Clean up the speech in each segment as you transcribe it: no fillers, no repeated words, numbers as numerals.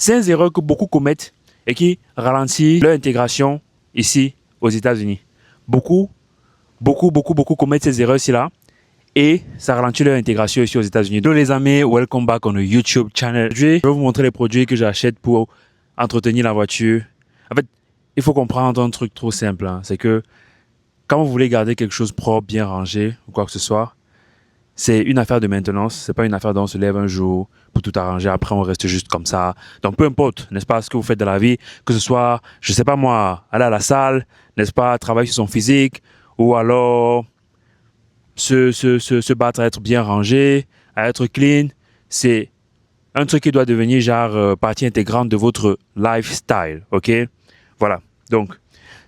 C'est une erreur que beaucoup commettent et qui ralentit leur intégration ici aux États-Unis. Beaucoup commettent ces erreurs-ci-là et ça ralentit leur intégration ici aux États-Unis. Donc les amis, welcome back on the YouTube channel. Aujourd'hui, je vais vous montrer les produits que j'achète pour entretenir la voiture. En fait, il faut comprendre un truc trop simple, hein. C'est que quand vous voulez garder quelque chose propre, bien rangé ou quoi que ce soit, c'est une affaire de maintenance. C'est pas une affaire dont on se lève un jour pour tout arranger. Après, on reste juste comme ça. Donc, peu importe, n'est-ce pas, ce que vous faites dans la vie, que ce soit, je sais pas moi, aller à la salle, n'est-ce pas, travailler sur son physique, ou alors se battre à être bien rangé, à être clean, c'est un truc qui doit devenir genre partie intégrante de votre lifestyle, ok? Voilà. Donc,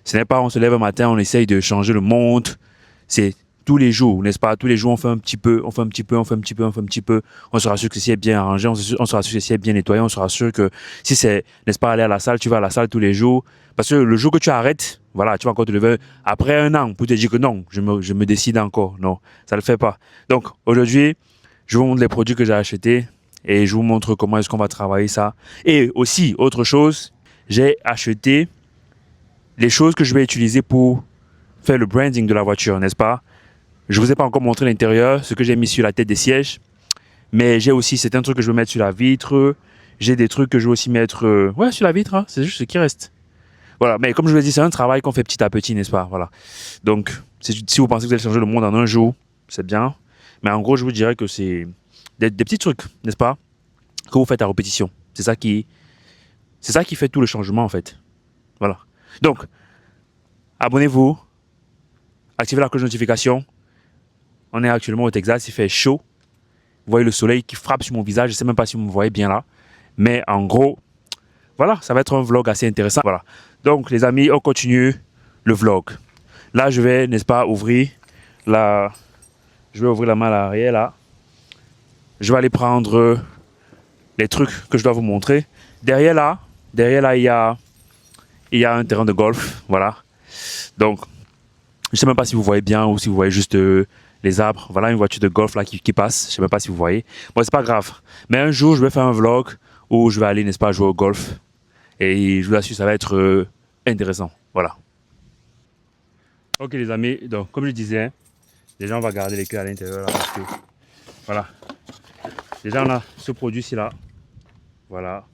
ce n'est pas on se lève un matin, on essaye de changer le monde. C'est tous les jours, n'est-ce pas? Tous les jours, on fait un petit peu, on fait un petit peu, on fait un petit peu, on fait un petit peu. On sera sûr que ceci est bien arrangé, on sera sûr que ceci est bien nettoyé, on sera sûr que si c'est, n'est-ce pas, aller à la salle, tu vas à la salle tous les jours. Parce que le jour que tu arrêtes, voilà, tu vas encore te lever après un an pour te dire que non, je me décide encore. Non, ça ne le fait pas. Donc, aujourd'hui, je vous montre les produits que j'ai achetés et je vous montre comment est-ce qu'on va travailler ça. Et aussi, autre chose, j'ai acheté les choses que je vais utiliser pour faire le branding de la voiture, n'est-ce pas? Je ne vous ai pas encore montré l'intérieur, ce que j'ai mis sur la tête des sièges. Mais j'ai aussi, c'est un truc que je veux mettre sur la vitre. J'ai des trucs que je veux aussi mettre sur la vitre, hein. C'est juste ce qui reste. Voilà, mais comme je vous l'ai dit, c'est un travail qu'on fait petit à petit, n'est-ce pas? Voilà. Donc, si vous pensez que vous allez changer le monde en un jour, c'est bien. Mais en gros, je vous dirais que c'est des petits trucs, n'est-ce pas? Que vous faites à répétition. C'est ça qui fait tout le changement, en fait. Voilà. Donc, abonnez-vous, activez la cloche de notification. On est actuellement au Texas, il fait chaud. Vous voyez le soleil qui frappe sur mon visage. Je ne sais même pas si vous me voyez bien là. Mais en gros, voilà, ça va être un vlog assez intéressant. Voilà. Donc, les amis, on continue le vlog. Là, je vais, n'est-ce pas, ouvrir la... Je vais ouvrir la main à l'arrière, là. Je vais aller prendre les trucs que je dois vous montrer. Derrière là, il y a un terrain de golf. Voilà. Donc, je ne sais même pas si vous voyez bien ou si vous voyez juste les arbres. Voilà une voiture de golf là qui passe. Je ne sais même pas si vous voyez. Bon, c'est pas grave. Mais un jour, je vais faire un vlog où je vais aller, n'est-ce pas, jouer au golf. Et je vous assure, ça va être intéressant. Voilà. Ok les amis, donc comme je disais, déjà on va garder les queues à l'intérieur là parce que voilà. Déjà on a ce produit-ci là. Voilà.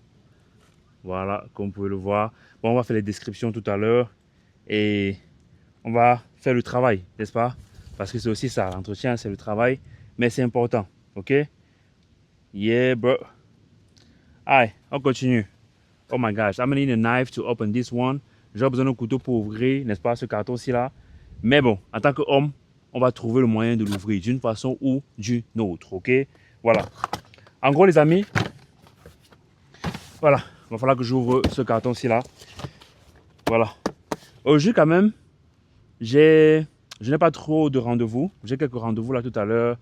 Voilà, comme vous pouvez le voir. Bon, on va faire les descriptions tout à l'heure. Et on va faire le travail, n'est-ce pas? Parce que c'est aussi ça, l'entretien, c'est le travail. Mais c'est important, ok? Yeah, bro. Allez, on continue. Oh my gosh, I'm gonna need a knife to open this one. J'ai besoin d'un couteau pour ouvrir, n'est-ce pas, ce carton-ci là. Mais bon, en tant qu'homme, on va trouver le moyen de l'ouvrir d'une façon ou d'une autre, ok? Voilà. En gros, les amis, voilà. Il va falloir que j'ouvre ce carton-ci là. Voilà. Aujourd'hui, quand même, je n'ai pas trop de rendez-vous. J'ai quelques rendez-vous là tout à l'heure.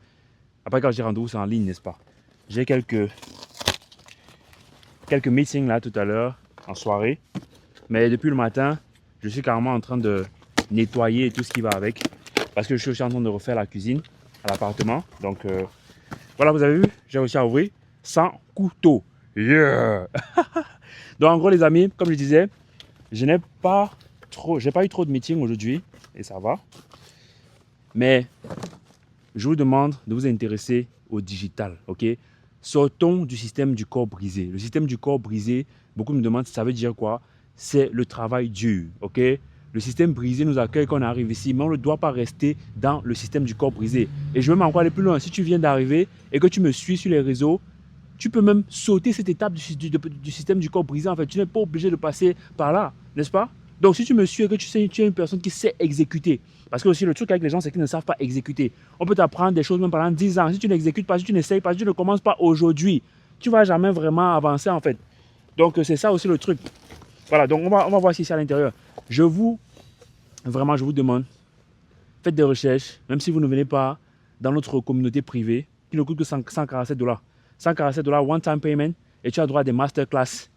Après, quand j'ai rendez-vous, c'est en ligne, n'est-ce pas? J'ai quelques meetings là tout à l'heure, en soirée. Mais depuis le matin, je suis carrément en train de nettoyer tout ce qui va avec. Parce que je suis aussi en train de refaire la cuisine à l'appartement. Donc, voilà, vous avez vu, j'ai réussi à ouvrir sans couteau. Yeah! Donc, en gros, les amis, comme je disais, j'ai pas eu trop de meetings aujourd'hui. Et ça va. Mais je vous demande de vous intéresser au digital, ok? Sortons du système du corps brisé. Le système du corps brisé, beaucoup me demandent ça veut dire quoi? C'est le travail dur, ok? Le système brisé nous accueille quand on arrive ici, mais on ne doit pas rester dans le système du corps brisé. Et je veux même encore aller plus loin. Si tu viens d'arriver et que tu me suis sur les réseaux, tu peux même sauter cette étape du système du corps brisé. En fait, tu n'es pas obligé de passer par là, n'est-ce pas? Donc, si tu me suis et que tu es une personne qui sait exécuter, parce que aussi le truc avec les gens, c'est qu'ils ne savent pas exécuter. On peut t'apprendre des choses même pendant 10 ans. Si tu n'exécutes pas, si tu n'essayes pas, si tu ne commences pas aujourd'hui, tu ne vas jamais vraiment avancer en fait. Donc, c'est ça aussi le truc. Voilà, donc on va voir ici à l'intérieur. Je vous demande, faites des recherches, même si vous ne venez pas dans notre communauté privée, qui ne coûte que $147. $147, one-time payment, et tu as droit à des masterclass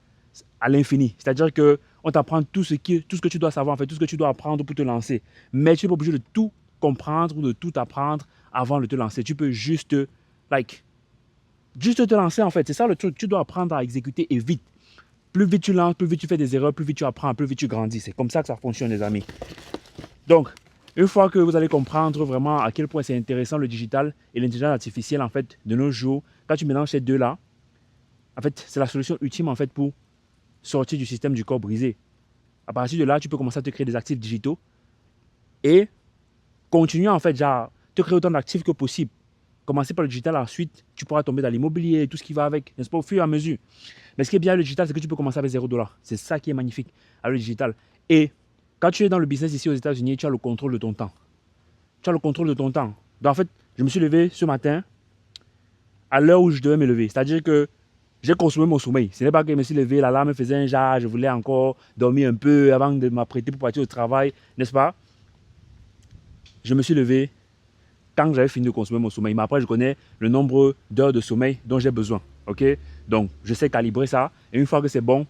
à l'infini. C'est-à-dire qu'on t'apprend tout ce que tu dois savoir, en fait, tout ce que tu dois apprendre pour te lancer. Mais tu n'es pas obligé de tout comprendre ou de tout apprendre avant de te lancer. Tu peux juste te lancer, en fait. C'est ça le truc. Tu dois apprendre à exécuter et vite. Plus vite tu lances, plus vite tu fais des erreurs, plus vite tu apprends, plus vite tu grandis. C'est comme ça que ça fonctionne, les amis. Donc, une fois que vous allez comprendre vraiment à quel point c'est intéressant le digital et l'intelligence artificielle, en fait, de nos jours, quand tu mélanges ces deux-là, en fait, c'est la solution ultime, en fait, pour sortir du système du corps brisé. À partir de là, tu peux commencer à te créer des actifs digitaux et continuer, en fait, genre, te créer autant d'actifs que possible. Commencer par le digital, ensuite, tu pourras tomber dans l'immobilier et tout ce qui va avec, n'est-ce pas, au fur et à mesure. Mais ce qui est bien avec le digital, c'est que tu peux commencer avec 0 $. C'est ça qui est magnifique avec le digital. Et quand tu es dans le business ici aux États-Unis, tu as le contrôle de ton temps. Tu as le contrôle de ton temps. Donc, en fait, je me suis levé ce matin à l'heure où je devais me lever. C'est-à-dire que j'ai consommé mon sommeil. Ce n'est pas que je me suis levé, l'alarme me faisait un jar, je voulais encore dormir un peu avant de m'apprêter pour partir au travail, n'est-ce pas? Je me suis levé quand j'avais fini de consommer mon sommeil. Mais après, je connais le nombre d'heures de sommeil dont j'ai besoin. Ok? Donc, je sais calibrer ça. Et une fois que c'est bon,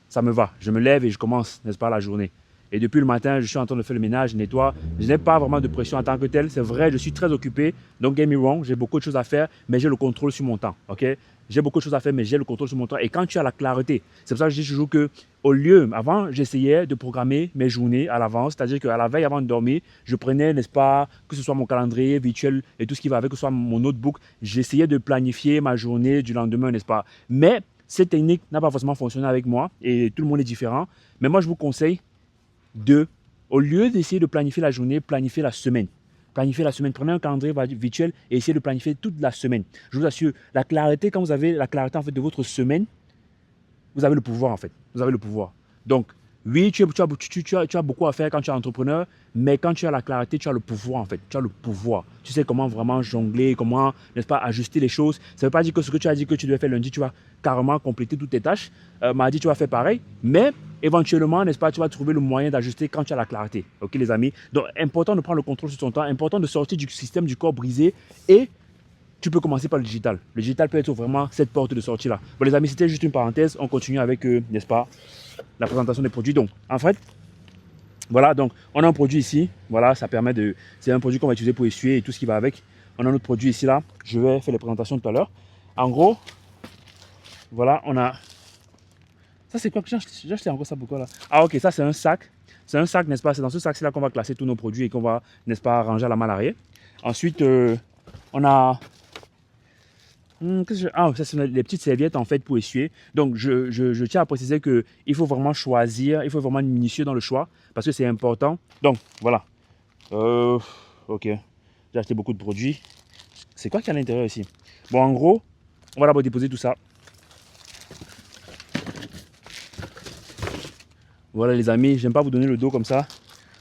ça me va. Je me lève et je commence, n'est-ce pas, la journée. Et depuis le matin, je suis en train de faire le ménage, je nettoie. Je n'ai pas vraiment de pression en tant que tel. C'est vrai, je suis très occupé. Don't get me wrong, j'ai beaucoup de choses à faire, mais j'ai le contrôle sur mon temps. Ok? J'ai beaucoup de choses à faire, mais j'ai le contrôle sur mon temps. Et quand tu as la clarté, c'est pour ça que je dis toujours que, au lieu, avant, j'essayais de programmer mes journées à l'avance. C'est-à-dire qu'à la veille, avant de dormir, je prenais, n'est-ce pas, que ce soit mon calendrier virtuel et tout ce qui va avec, que ce soit mon notebook, j'essayais de planifier ma journée du lendemain, n'est-ce pas? Mais cette technique n'a pas forcément fonctionné avec moi et tout le monde est différent. Mais moi, je vous conseille de, au lieu d'essayer de planifier la journée, planifier la semaine. Planifier la semaine. Prenez un calendrier virtuel et essayez de planifier toute la semaine. Je vous assure, la clarté, quand vous avez la clarté en fait, de votre semaine, vous avez le pouvoir en fait. Vous avez le pouvoir. Donc, oui, tu as beaucoup à faire quand tu es entrepreneur, mais quand tu as la clarté, tu as le pouvoir en fait. Tu as le pouvoir. Tu sais comment vraiment jongler, comment, n'est-ce pas, ajuster les choses. Ça ne veut pas dire que ce que tu as dit que tu devais faire lundi, tu vas carrément compléter toutes tes tâches. Mardi, tu vas faire pareil, mais éventuellement, n'est-ce pas, tu vas trouver le moyen d'ajuster quand tu as la clarté. Ok, les amis? Donc, important de prendre le contrôle sur ton temps, important de sortir du système du corps brisé et tu peux commencer par le digital. Le digital peut être vraiment cette porte de sortie là. Bon les amis, c'était juste une parenthèse. On continue avec, n'est-ce pas, la présentation des produits. Donc, en fait, voilà, donc on a un produit ici. Voilà, ça permet de... C'est un produit qu'on va utiliser pour essuyer et tout ce qui va avec. On a un autre produit ici là. Je vais faire les présentations tout à l'heure. En gros, voilà, on a... Ça c'est quoi? J'ai acheté encore ça pourquoi là? Ah ok, ça c'est un sac. C'est un sac, n'est-ce pas? C'est dans ce sac-ci là qu'on va classer tous nos produits et qu'on va, n'est-ce pas, ranger à la main arrière. Ensuite, on a... Ah, ça, c'est les petites serviettes en fait pour essuyer. Donc, je tiens à préciser qu'il faut vraiment choisir, il faut vraiment être minutieux dans le choix parce que c'est important. Donc, voilà. Ok. J'ai acheté beaucoup de produits. C'est quoi qu'il y a à l'intérieur ici? Bon, en gros, on va d'abord déposer tout ça. Voilà, les amis. J'aime pas vous donner le dos comme ça.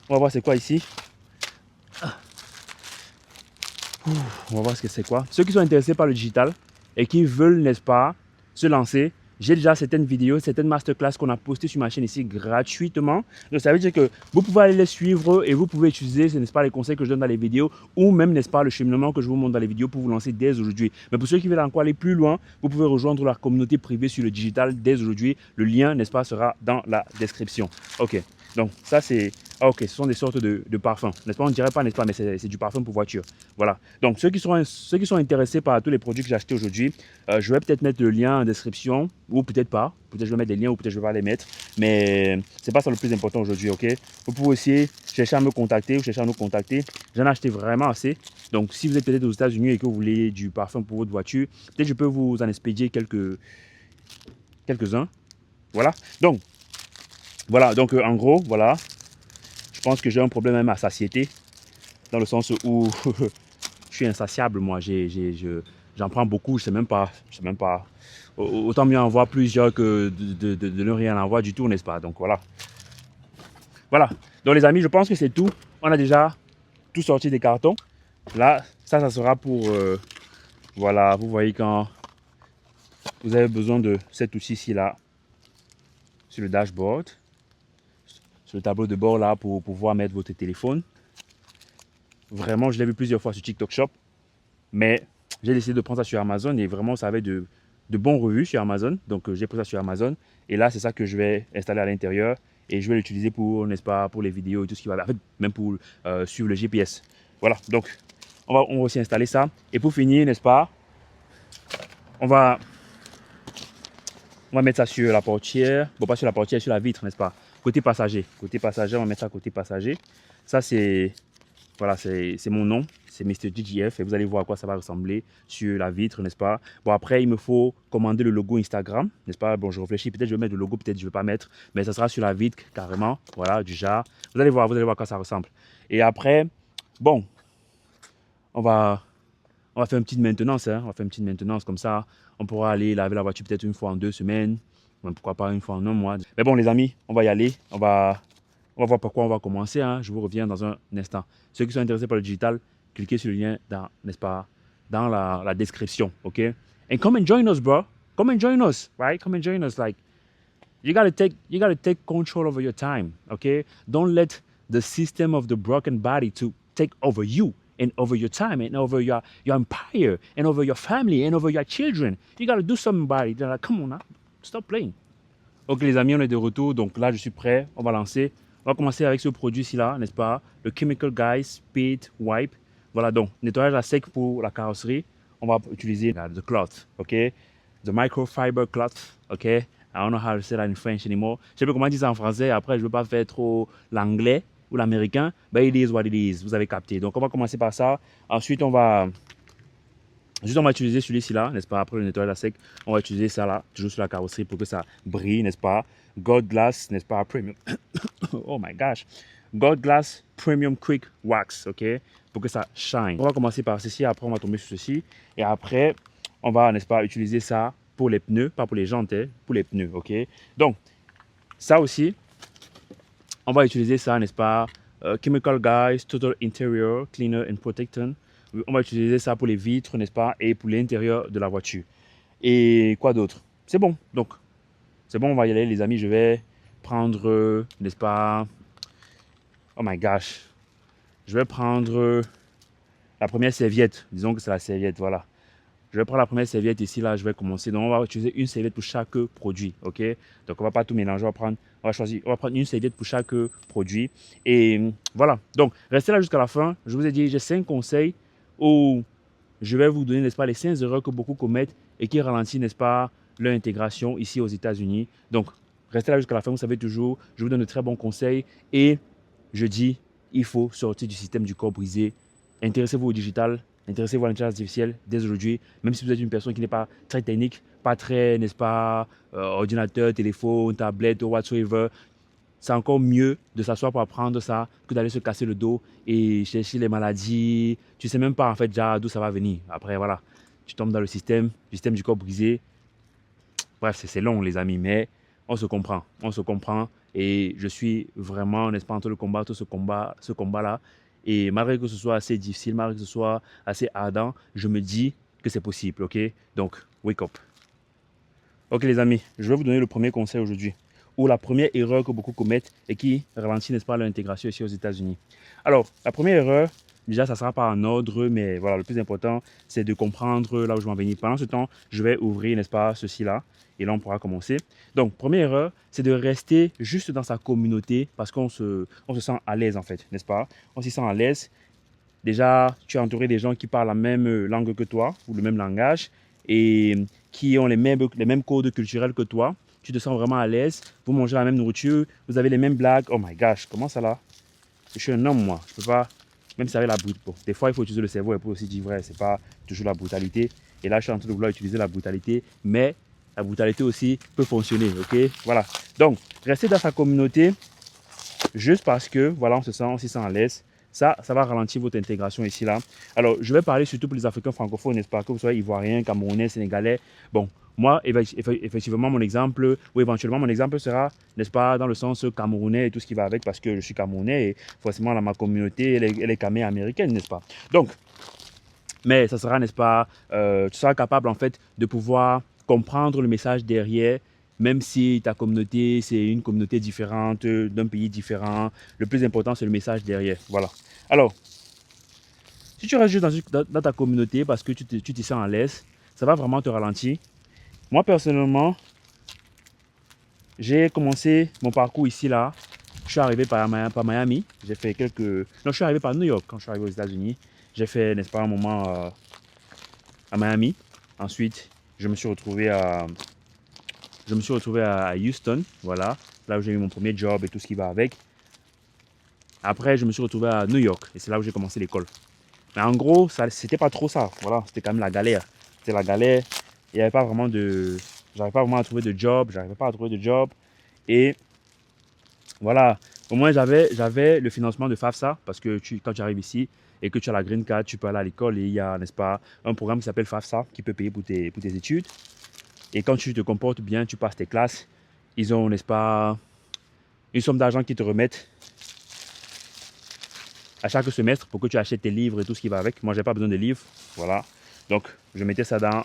On va voir c'est quoi ici. On va voir ce que c'est quoi. Ceux qui sont intéressés par le digital et qui veulent, n'est-ce pas, se lancer, j'ai déjà certaines vidéos, certaines masterclass qu'on a postées sur ma chaîne ici gratuitement. Donc ça veut dire que vous pouvez aller les suivre et vous pouvez utiliser, n'est-ce pas, les conseils que je donne dans les vidéos ou même, n'est-ce pas, le cheminement que je vous montre dans les vidéos pour vous lancer dès aujourd'hui. Mais pour ceux qui veulent encore aller plus loin, vous pouvez rejoindre la communauté privée sur le digital dès aujourd'hui. Le lien, n'est-ce pas, sera dans la description. Ok. Donc ça c'est... Ah ok, ce sont des sortes de parfums. N'est-ce pas? On ne dirait pas, n'est-ce pas, mais c'est du parfum pour voiture. Voilà. Donc ceux qui sont intéressés par tous les produits que j'ai achetés aujourd'hui, je vais peut-être mettre le lien en description, ou peut-être pas. Peut-être je vais mettre des liens, ou peut-être je vais pas les mettre. Mais c'est pas ça le plus important aujourd'hui, ok? Vous pouvez aussi chercher à me contacter ou chercher à nous contacter. J'en ai acheté vraiment assez. Donc si vous êtes peut-être aux États-Unis et que vous voulez du parfum pour votre voiture, peut-être je peux vous en expédier quelques-uns. Voilà. Donc, voilà. Donc en gros, voilà. Je pense que j'ai un problème même à satiété, dans le sens où je suis insatiable, moi. J'en prends beaucoup, je sais même pas. Autant mieux en voir plusieurs que de ne rien en voir du tout, n'est-ce pas? Donc voilà. Voilà. Donc les amis, je pense que c'est tout. On a déjà tout sorti des cartons. Là, ça sera pour... voilà, vous voyez quand vous avez besoin de cet outil-ci là, sur le dashboard. Sur le tableau de bord là pour pouvoir mettre votre téléphone. Vraiment, je l'ai vu plusieurs fois sur TikTok Shop, mais j'ai décidé de prendre ça sur Amazon et vraiment ça avait de bons revues sur Amazon. Donc j'ai pris ça sur Amazon et là c'est ça que je vais installer à l'intérieur et je vais l'utiliser pour, n'est-ce pas, pour les vidéos et tout ce qui va, en fait, même pour suivre le GPS. Voilà, donc on va aussi installer ça et pour finir, n'est-ce pas, on va On va mettre ça sur la portière. Bon, pas sur la portière, sur la vitre, n'est-ce pas? Côté passager. Côté passager, on va mettre ça côté passager. Ça, c'est voilà, c'est mon nom. C'est Mr. GGF et vous allez voir à quoi ça va ressembler sur la vitre, n'est-ce pas? Bon, après, il me faut commander le logo Instagram, n'est-ce pas? Bon, je réfléchis. Peut-être je vais mettre le logo, peut-être je ne vais pas mettre. Mais ça sera sur la vitre carrément. Voilà, du genre. Vous allez voir à quoi ça ressemble. Et après, bon, on va faire une petite maintenance, hein. On va faire une petite maintenance comme ça. On pourra aller laver la voiture peut-être une fois en 2 semaines. Pourquoi pas une fois en un mois. Mais bon, les amis, on va y aller. On va voir par quoi on va commencer, hein. Je vous reviens dans un instant. Ceux qui sont intéressés par le digital, cliquez sur le lien n'est-ce pas, dans la description, OK? And come and join us, bro. Come and join us, right? Come and join us. Like, you gotta take control over your time, OK? Don't let the system of the broken body to take over you and over your time and over your empire and over your family and over your children. You gotta do something about it. They're like, come on, now. Stop playing. Ok les amis, on est de retour. Donc là, je suis prêt. On va lancer. On va commencer avec ce produit-ci là, n'est-ce pas? Le Chemical Guys Speed Wipe. Voilà, donc nettoyage à sec pour la carrosserie. On va utiliser the cloth, ok? The microfiber cloth, ok? I don't know how to say that in French anymore. Je sais pas comment dire ça en français. Après, je veux pas faire trop l'anglais ou l'américain. But it is what it is. Vous avez capté. Donc on va commencer par ça. Ensuite, on va utiliser celui-ci là, n'est-ce pas? Après le nettoyage à sec, on va utiliser ça là, toujours sur la carrosserie pour que ça brille, n'est-ce pas? Gold Glass, n'est-ce pas? Premium. Oh my gosh. Gold Glass Premium Quick Wax, ok? Pour que ça shine. On va commencer par ceci, après on va tomber sur ceci. Et après, on va, n'est-ce pas, utiliser ça pour les pneus, pas pour les jantes, hein, pour les pneus, ok? Donc, ça aussi, on va utiliser ça, n'est-ce pas? Chemical Guys Total Interior Cleaner and Protectant. On va utiliser ça pour les vitres, n'est-ce pas? Et pour l'intérieur de la voiture. Et quoi d'autre? C'est bon. Donc, c'est bon, on va y aller, les amis. Je vais prendre, n'est-ce pas? Oh my gosh. Je vais prendre la première serviette. Disons que c'est la serviette, voilà. Je vais prendre la première serviette ici, là, je vais commencer. Donc, on va utiliser une serviette pour chaque produit, ok? Donc, on va pas tout mélanger, on va prendre une serviette pour chaque produit. Et voilà. Donc, restez là jusqu'à la fin. Je vous ai dit, j'ai 5 conseils où je vais vous donner, n'est-ce pas, les 5 erreurs que beaucoup commettent et qui ralentissent, n'est-ce pas, leur intégration ici aux États-Unis. Donc, restez là jusqu'à la fin, vous savez toujours, je vous donne de très bons conseils et je dis, il faut sortir du système du corps brisé. Intéressez-vous au digital, intéressez-vous à l'intelligence artificielle dès aujourd'hui, même si vous êtes une personne qui n'est pas très technique, pas très, n'est-ce pas, ordinateur, téléphone, tablette, whatsoever. C'est encore mieux de s'asseoir pour apprendre ça que d'aller se casser le dos et chercher les maladies. Tu ne sais même pas en fait déjà d'où ça va venir. Après, voilà, tu tombes dans le système du corps brisé. Bref, c'est long les amis, mais on se comprend. On se comprend et je suis vraiment, n'est-ce pas, en train de combattre ce combat-là. Et malgré que ce soit assez difficile, malgré que ce soit assez ardent, je me dis que c'est possible, ok? Donc, wake up. Ok les amis, je vais vous donner le premier conseil aujourd'hui, ou la première erreur que beaucoup commettent et qui ralentit, n'est-ce pas, leur intégration ici aux États-Unis. Alors, la première erreur, déjà, ça ne sera pas en ordre, mais voilà, le plus important, c'est de comprendre là où je vais en venir. Pendant ce temps, je vais ouvrir, n'est-ce pas, ceci-là, et là, on pourra commencer. Donc, première erreur, c'est de rester juste dans sa communauté parce qu'on se sent à l'aise, en fait, n'est-ce pas? On s'y sent à l'aise. Déjà, tu es entouré des gens qui parlent la même langue que toi, ou le même langage, et qui ont les mêmes codes culturels que toi. Tu te sens vraiment à l'aise. Vous mangez la même nourriture, vous avez les mêmes blagues. Oh my gosh, comment ça là? Je suis un homme, moi. Je peux pas, même si avec la brutalité. Bon, des fois, il faut utiliser le cerveau et pour aussi dire vrai, c'est pas toujours la brutalité. Et là, je suis en train de vouloir utiliser la brutalité, mais la brutalité aussi peut fonctionner, ok? Voilà. Donc, restez dans sa communauté juste parce que, voilà, on s'y sent à l'aise. Ça va ralentir votre intégration ici, là. Alors, je vais parler surtout pour les Africains francophones, n'est-ce pas? Que vous soyez Ivoiriens, Camerounais, Sénégalais. Bon, moi, effectivement, mon exemple, ou éventuellement, mon exemple sera, n'est-ce pas, dans le sens Camerounais et tout ce qui va avec, parce que je suis Camerounais et forcément, là, ma communauté, elle est camé américaine, n'est-ce pas? Donc, mais ça sera, n'est-ce pas, tu seras capable, en fait, de pouvoir comprendre le message derrière, même si ta communauté, c'est une communauté différente, d'un pays différent. Le plus important, c'est le message derrière. Voilà. Alors, si tu restes juste dans ta communauté parce que tu te sens à l'aise, ça va vraiment te ralentir. Moi, personnellement, j'ai commencé mon parcours ici, là. Je suis arrivé par Miami. J'ai fait quelques... Non, je suis arrivé par New York quand je suis arrivé aux États-Unis. J'ai fait, n'est-ce pas, un moment à Miami. Ensuite, je me suis retrouvé à je me suis retrouvé à Houston, voilà, là où j'ai eu mon premier job et tout ce qui va avec. Après, je me suis retrouvé à New York et c'est là où j'ai commencé l'école. Mais en gros, c'était pas trop ça, voilà, c'était quand même la galère. C'était la galère, il n'y avait pas vraiment de... J'arrivais pas vraiment à trouver de job, et voilà, au moins j'avais le financement de FAFSA parce que quand tu arrives ici et que tu as la green card, tu peux aller à l'école et il y a, n'est-ce pas, un programme qui s'appelle FAFSA qui peut payer pour tes études. Et quand tu te comportes bien, tu passes tes classes, ils ont, n'est-ce pas, une somme d'argent qu'ils te remettent à chaque semestre pour que tu achètes tes livres et tout ce qui va avec. Moi, j'ai pas besoin de livres, voilà. Donc, je mettais ça dans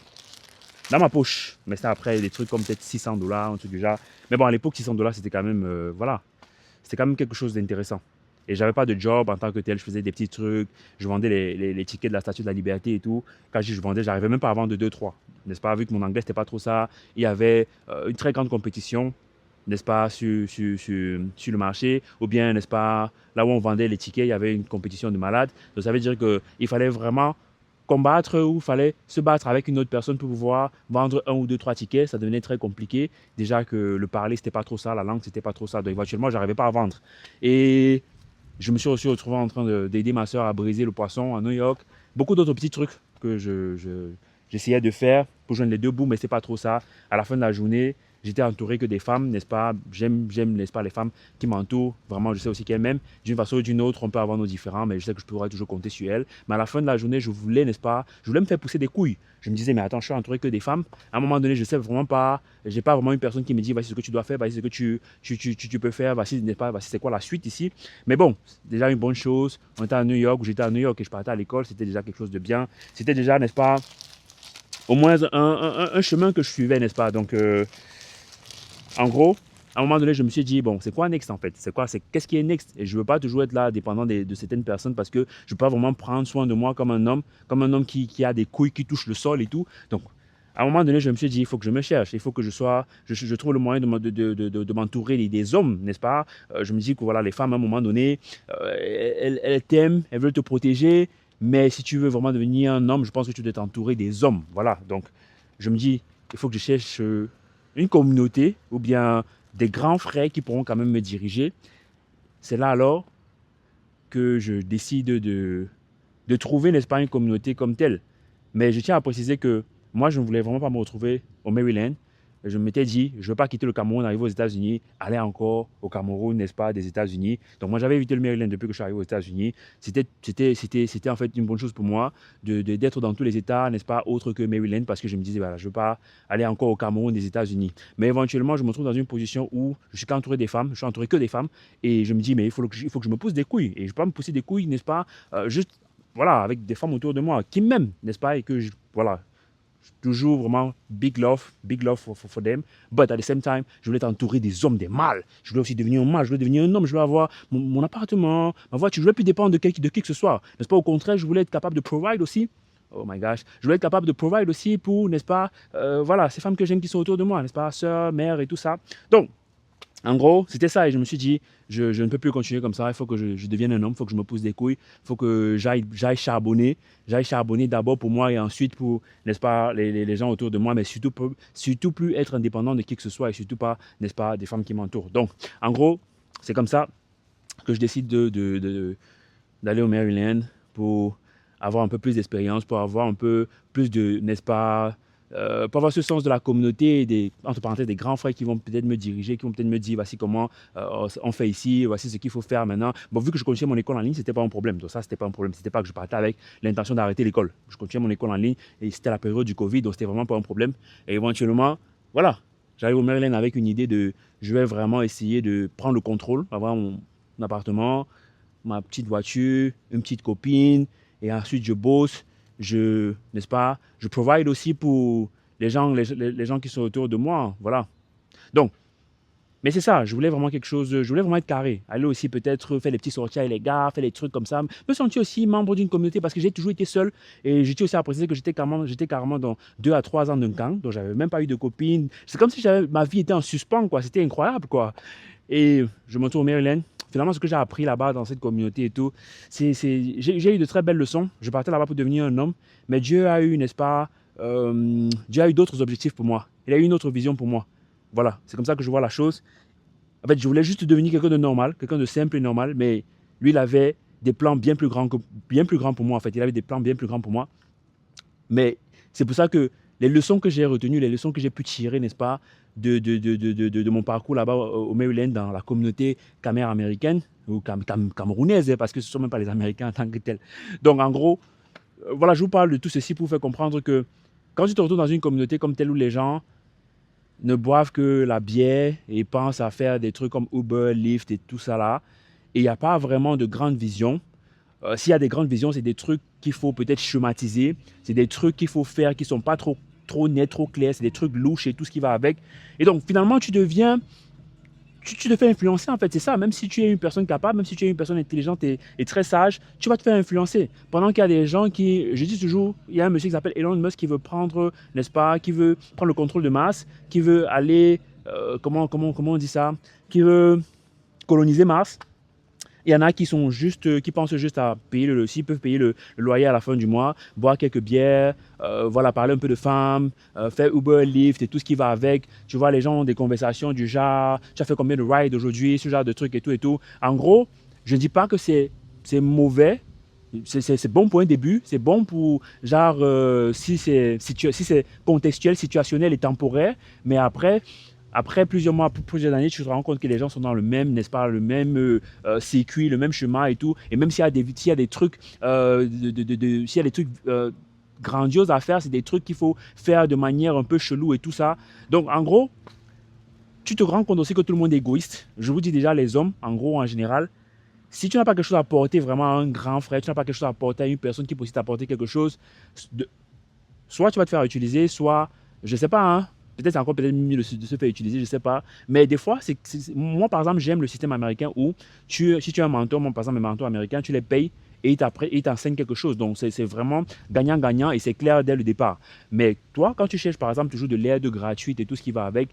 ma poche. Mais ça, après, des trucs comme peut-être 600 dollars, un truc du genre. Mais bon, à l'époque, 600 dollars, c'était quand même, voilà, c'était quand même quelque chose d'intéressant. Et j'avais pas de job en tant que tel. Je faisais des petits trucs. Je vendais les tickets de la Statue de la Liberté et tout. Quand je vendais, j'arrivais même pas à vendre 2-3. N'est-ce pas? Vu que mon anglais, c'était pas trop ça. Il y avait une très grande compétition, n'est-ce pas, sur le marché. Ou bien, n'est-ce pas, là où on vendait les tickets, il y avait une compétition de malades. Donc, ça veut dire qu'il fallait vraiment combattre ou il fallait se battre avec une autre personne pour pouvoir vendre un ou deux, trois tickets. Ça devenait très compliqué. Déjà que le parler, c'était pas trop ça. La langue, c'était pas trop ça. Donc, éventuellement, j'arrivais pas à vendre. Et je me suis aussi retrouvé en train d'aider ma soeur à briser le poisson à New York. Beaucoup d'autres petits trucs que j'essayais de faire pour joindre les deux bouts, mais c'est pas trop ça. À la fin de la journée, j'étais entouré que des femmes, n'est-ce pas? J'aime, n'est-ce pas, les femmes qui m'entourent. Vraiment, je sais aussi qu'elles m'aiment. D'une façon ou d'une autre, on peut avoir nos différends, mais je sais que je pourrais toujours compter sur elles. Mais à la fin de la journée, je voulais, n'est-ce pas? Je voulais me faire pousser des couilles. Je me disais, mais attends, je suis entouré que des femmes. À un moment donné, je sais vraiment pas. J'ai pas vraiment une personne qui me dit, voici ce que tu dois faire, voici ce que tu peux faire, voici, n'est-ce pas, voici c'est quoi la suite ici. Mais bon, c'est déjà une bonne chose. On était à New York, j'étais à New York et je partais à l'école, c'était déjà quelque chose de bien. C'était déjà, n'est-ce pas, au moins un chemin que je suivais, n'est-ce pas? Donc, en gros, à un moment donné, je me suis dit, bon, c'est quoi next en fait? Qu'est-ce qui est next? Et je ne veux pas toujours être là dépendant de certaines personnes parce que je ne peux pas vraiment prendre soin de moi comme un homme qui a des couilles qui touchent le sol et tout. Donc, à un moment donné, je me suis dit, il faut que je me cherche, il faut que je trouve le moyen de m'entourer des hommes, n'est-ce pas? Je me dis que voilà, les femmes, à un moment donné, elles t'aiment, elles veulent te protéger, mais si tu veux vraiment devenir un homme, je pense que tu dois t'entourer des hommes. Voilà, donc je me dis, il faut que je cherche une communauté ou bien des grands frères qui pourront quand même me diriger. C'est là alors que je décide de trouver, n'est-ce pas, une communauté comme telle. Mais je tiens à préciser que moi, je ne voulais vraiment pas me retrouver au Maryland. Je m'étais dit, je ne veux pas quitter le Cameroun, arriver aux États-Unis, aller encore au Cameroun, n'est-ce pas, des États-Unis. Donc moi, j'avais évité le Maryland depuis que je suis arrivé aux États-Unis. C'était en fait une bonne chose pour moi d'être dans tous les États, n'est-ce pas, autres que Maryland, parce que je me disais, voilà, je ne veux pas aller encore au Cameroun, des États-Unis. Mais éventuellement, je me trouve dans une position où je suis qu'entouré des femmes, je suis entouré que des femmes, et je me dis, mais il faut que je me pousse des couilles. Et je ne peux pas me pousser des couilles, n'est-ce pas, juste, voilà, avec des femmes autour de moi qui m'aiment, n'est-ce pas, et que, voilà, toujours vraiment big love for them. But at the same time, je voulais être entouré des hommes, des mâles. Je voulais aussi devenir un mâle, je voulais devenir un homme, je voulais avoir mon appartement, ma voiture. Je voulais plus dépendre de qui que ce soit. N'est-ce pas? Au contraire, je voulais être capable de provide aussi. Oh my gosh. Je voulais être capable de provide aussi pour, n'est-ce pas, voilà, ces femmes que j'aime qui sont autour de moi, n'est-ce pas, sœur, mère et tout ça. Donc, en gros, c'était ça et je me suis dit, je ne peux plus continuer comme ça, il faut que je devienne un homme, il faut que je me pousse des couilles, il faut que j'aille charbonner d'abord pour moi et ensuite pour, n'est-ce pas, les gens autour de moi, mais surtout plus être indépendant de qui que ce soit et surtout pas, n'est-ce pas, des femmes qui m'entourent. Donc, en gros, c'est comme ça que je décide d'aller au Maryland pour avoir un peu plus d'expérience, pour avoir un peu plus de, n'est-ce pas, pour avoir ce sens de la communauté, entre parenthèses, des grands frères qui vont peut-être me diriger, qui vont peut-être me dire, voici comment on fait ici, voici ce qu'il faut faire maintenant. Bon, vu que je continuais mon école en ligne, c'était pas un problème. Donc ça, c'était pas un problème. C'était pas que je partais avec l'intention d'arrêter l'école. Je continuais mon école en ligne et c'était la période du Covid, donc c'était vraiment pas un problème. Et éventuellement, voilà, j'arrive au Maryland avec une idée je vais vraiment essayer de prendre le contrôle, avoir mon appartement, ma petite voiture, une petite copine, et ensuite je bosse, n'est-ce pas, je provide aussi pour les gens qui sont autour de moi, voilà. Donc, mais c'est ça, je voulais vraiment quelque chose, je voulais vraiment être carré. Aller aussi peut-être faire des petits sorties avec les gars, faire des trucs comme ça. Me sentir aussi membre d'une communauté parce que j'ai toujours été seul. Et j'ai aussi apprécié que j'étais carrément dans 2 à 3 ans d'un camp. Donc j'avais même pas eu de copine. C'est comme si ma vie était en suspens, quoi. C'était incroyable, quoi. Et je me retrouve au Maryland. Finalement, ce que j'ai appris là-bas dans cette communauté et tout, j'ai eu de très belles leçons. Je partais là-bas pour devenir un homme. Mais Dieu a eu, n'est-ce pas, Dieu a eu d'autres objectifs pour moi. Il a eu une autre vision pour moi. Voilà, c'est comme ça que je vois la chose. En fait, je voulais juste devenir quelqu'un de normal, quelqu'un de simple et normal, mais lui, il avait des plans bien plus grands pour moi, en fait. Il avait des plans bien plus grands pour moi. Mais c'est pour ça que les leçons que j'ai retenues, les leçons que j'ai pu tirer, n'est-ce pas, de mon parcours là-bas au Maryland, dans la communauté camère américaine, ou camerounaise, hein, parce que ce ne sont même pas les Américains en tant que tels. Donc, en gros, voilà, je vous parle de tout ceci pour vous faire comprendre que quand tu te retrouves dans une communauté comme telle où les gens ne boivent que la bière et pensent à faire des trucs comme Uber, Lyft et tout ça là, et il n'y a pas vraiment de grande vision. S'il y a des grandes visions, c'est des trucs qu'il faut peut-être schématiser, c'est des trucs qu'il faut faire qui ne sont pas trop nets, trop clairs, c'est des trucs louches et tout ce qui va avec. Et donc finalement, tu te fais influencer en fait, c'est ça. Même si tu es une personne capable, même si tu es une personne intelligente et très sage, tu vas te faire influencer. Pendant qu'il y a des gens qui, je dis toujours, il y a un monsieur qui s'appelle Elon Musk qui veut prendre, n'est-ce pas, qui veut prendre le contrôle de Mars, qui veut aller, comment on dit ça, qui veut coloniser Mars. Il y en a qui sont juste, qui pensent juste à payer s'ils peuvent payer le loyer à la fin du mois, boire quelques bières, voilà, parler un peu de femmes, faire Uber, Lyft et tout ce qui va avec. Tu vois, les gens ont des conversations du genre, tu as fait combien de rides aujourd'hui, ce genre de trucs et tout et tout. En gros, je ne dis pas que c'est mauvais. C'est bon pour un début, c'est bon pour, genre, si c'est contextuel, situationnel et temporaire, mais après plusieurs mois, plusieurs années, tu te rends compte que les gens sont dans le même, n'est-ce pas, le même circuit, le même chemin et tout. Et même s'il y a des trucs, s'il y a des trucs grandioses à faire, c'est des trucs qu'il faut faire de manière un peu chelou et tout ça. Donc, en gros, tu te rends compte aussi que tout le monde est égoïste. Je vous dis déjà, les hommes, en gros, en général, si tu n'as pas quelque chose à apporter vraiment à un grand frère, tu n'as pas quelque chose à apporter à une personne qui peut aussi t'apporter quelque chose, soit tu vas te faire utiliser, soit, je ne sais pas, hein, peut-être mieux de se faire utiliser, je ne sais pas. Mais des fois, moi, par exemple, j'aime le système américain où si tu as un mentor, moi, par exemple, mes mentors américains, tu les payes et ils t'enseignent quelque chose. Donc, c'est vraiment gagnant-gagnant et c'est clair dès le départ. Mais toi, quand tu cherches, par exemple, toujours de l'aide gratuite et tout ce qui va avec,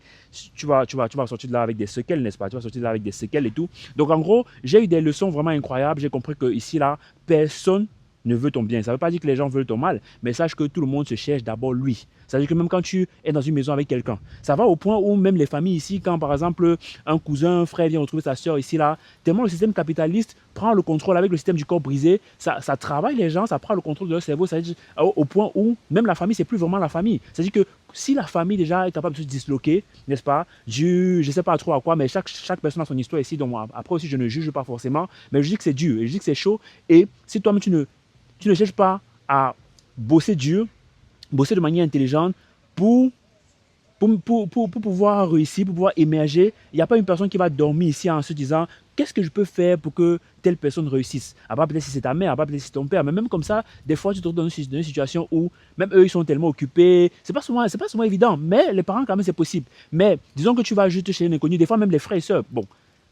tu vas sortir de là avec des séquelles, n'est-ce pas? Tu vas sortir de là avec des séquelles et tout. Donc, en gros, j'ai eu des leçons vraiment incroyables. J'ai compris que ici, là, personne ne veut ton bien. Ça ne veut pas dire que les gens veulent ton mal, mais sache que tout le monde se cherche d'abord lui. C'est-à-dire que même quand tu es dans une maison avec quelqu'un, ça va au point où même les familles ici, quand par exemple un cousin, un frère vient retrouver sa soeur ici, là, tellement le système capitaliste prend le contrôle avec le système du corps brisé, ça travaille les gens, ça prend le contrôle de leur cerveau, c'est-à-dire au point où même la famille, c'est plus vraiment la famille. C'est-à-dire que si la famille déjà est capable de se disloquer, n'est-ce pas, je ne sais pas trop à quoi, mais chaque personne a son histoire ici, donc après aussi je ne juge pas forcément, mais je dis que c'est dur, et je dis que c'est chaud, et si toi-même tu ne cherches pas à bosser dur, bosser de manière intelligente pour pouvoir réussir, pour pouvoir émerger. Il n'y a pas une personne qui va dormir ici en se disant qu'est-ce que je peux faire pour que telle personne réussisse. À part peut-être si c'est ta mère, à part peut-être si c'est ton père, mais même comme ça, des fois tu te retrouves dans une situation où même eux ils sont tellement occupés. C'est pas souvent évident, mais les parents quand même c'est possible. Mais disons que tu vas juste chez un inconnu, des fois même les frères et sœurs. Bon,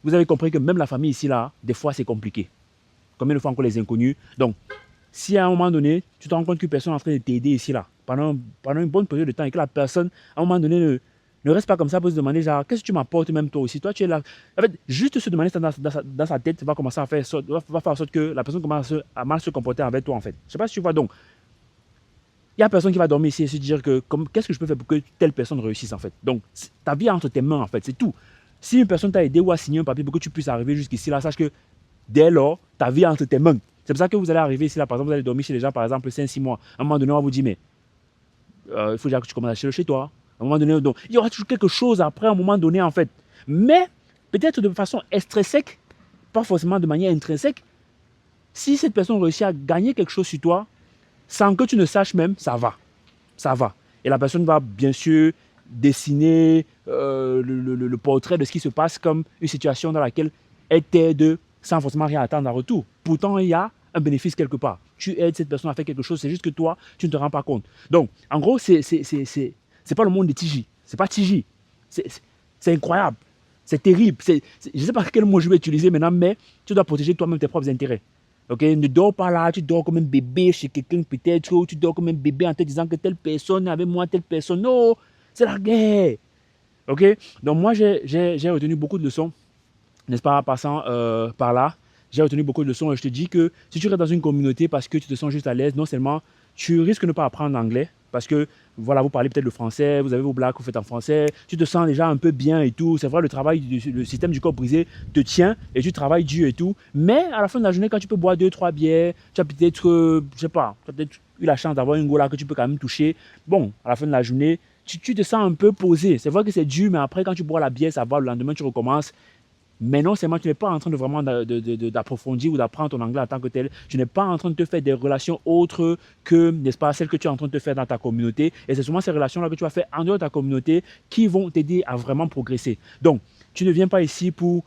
vous avez compris que même la famille ici là, des fois c'est compliqué. Combien de fois encore les inconnus. Donc si à un moment donné, tu te rends compte qu'une personne est en train de t'aider ici, là, pendant une bonne période de temps, et que la personne, à un moment donné, ne reste pas comme ça pour se demander, genre, qu'est-ce que tu m'apportes même toi aussi? Toi, tu es là. En fait, juste se demander ça dans sa tête va commencer à faire, va faire en sorte que la personne commence à mal se comporter avec toi, en fait. Je sais pas si tu vois. Donc, il y a personne qui va dormir ici et se dire que, qu'est-ce que je peux faire pour que telle personne réussisse, en fait. Donc, ta vie est entre tes mains, en fait, c'est tout. Si une personne t'a aidé ou a signé un papier pour que tu puisses arriver jusqu'ici, là, sache que dès lors, ta vie est entre tes mains. C'est pour ça que vous allez arriver ici, là, par exemple, vous allez dormir chez les gens, par exemple, 5-6 mois. À un moment donné, on va vous dire, mais il faut déjà que tu commences à chercher chez toi. À un moment donné, donc, il y aura toujours quelque chose après, à un moment donné, en fait. Mais, peut-être de façon extrinsèque, pas forcément de manière intrinsèque, si cette personne réussit à gagner quelque chose sur toi, sans que tu ne saches même, ça va. Ça va. Et la personne va, bien sûr, dessiner le portrait de ce qui se passe comme une situation dans laquelle elle t'aide sans forcément rien attendre en retour. Pourtant, il y a un bénéfice quelque part. Tu aides cette personne à faire quelque chose, c'est juste que toi, tu ne te rends pas compte. Donc, en gros, c'est pas le monde de Tiji. C'est pas Tiji. C'est incroyable. C'est terrible. Je ne sais pas quel mot je vais utiliser maintenant, mais tu dois protéger toi-même tes propres intérêts. Ok, ne dors pas là, tu dors comme un bébé chez quelqu'un peut-être, ou tu dors comme un bébé en te disant que telle personne est avec moi, telle personne. Non, c'est la guerre. Ok, donc moi j'ai retenu beaucoup de leçons, n'est-ce pas, en passant par là. J'ai retenu beaucoup de leçons et je te dis que si tu restes dans une communauté parce que tu te sens juste à l'aise, non seulement tu risques de ne pas apprendre l'anglais, parce que voilà, vous parlez peut-être le français, vous avez vos blagues, vous faites en français, tu te sens déjà un peu bien et tout. C'est vrai, le système du corps brisé te tient et tu travailles dur et tout. Mais à la fin de la journée, quand tu peux boire 2, 3 bières, tu as peut-être, je sais pas, tu as peut-être eu la chance d'avoir une gola que tu peux quand même toucher. Bon, à la fin de la journée, tu te sens un peu posé. C'est vrai que c'est dur, mais après, quand tu bois la bière, ça va, le lendemain, tu recommences. Mais non seulement tu n'es pas en train de vraiment d'approfondir ou d'apprendre ton anglais en tant que tel, tu n'es pas en train de te faire des relations autres que, n'est-ce pas, celles que tu es en train de te faire dans ta communauté. Et c'est souvent ces relations-là que tu vas faire en dehors de ta communauté qui vont t'aider à vraiment progresser. Donc, tu ne viens pas ici pour...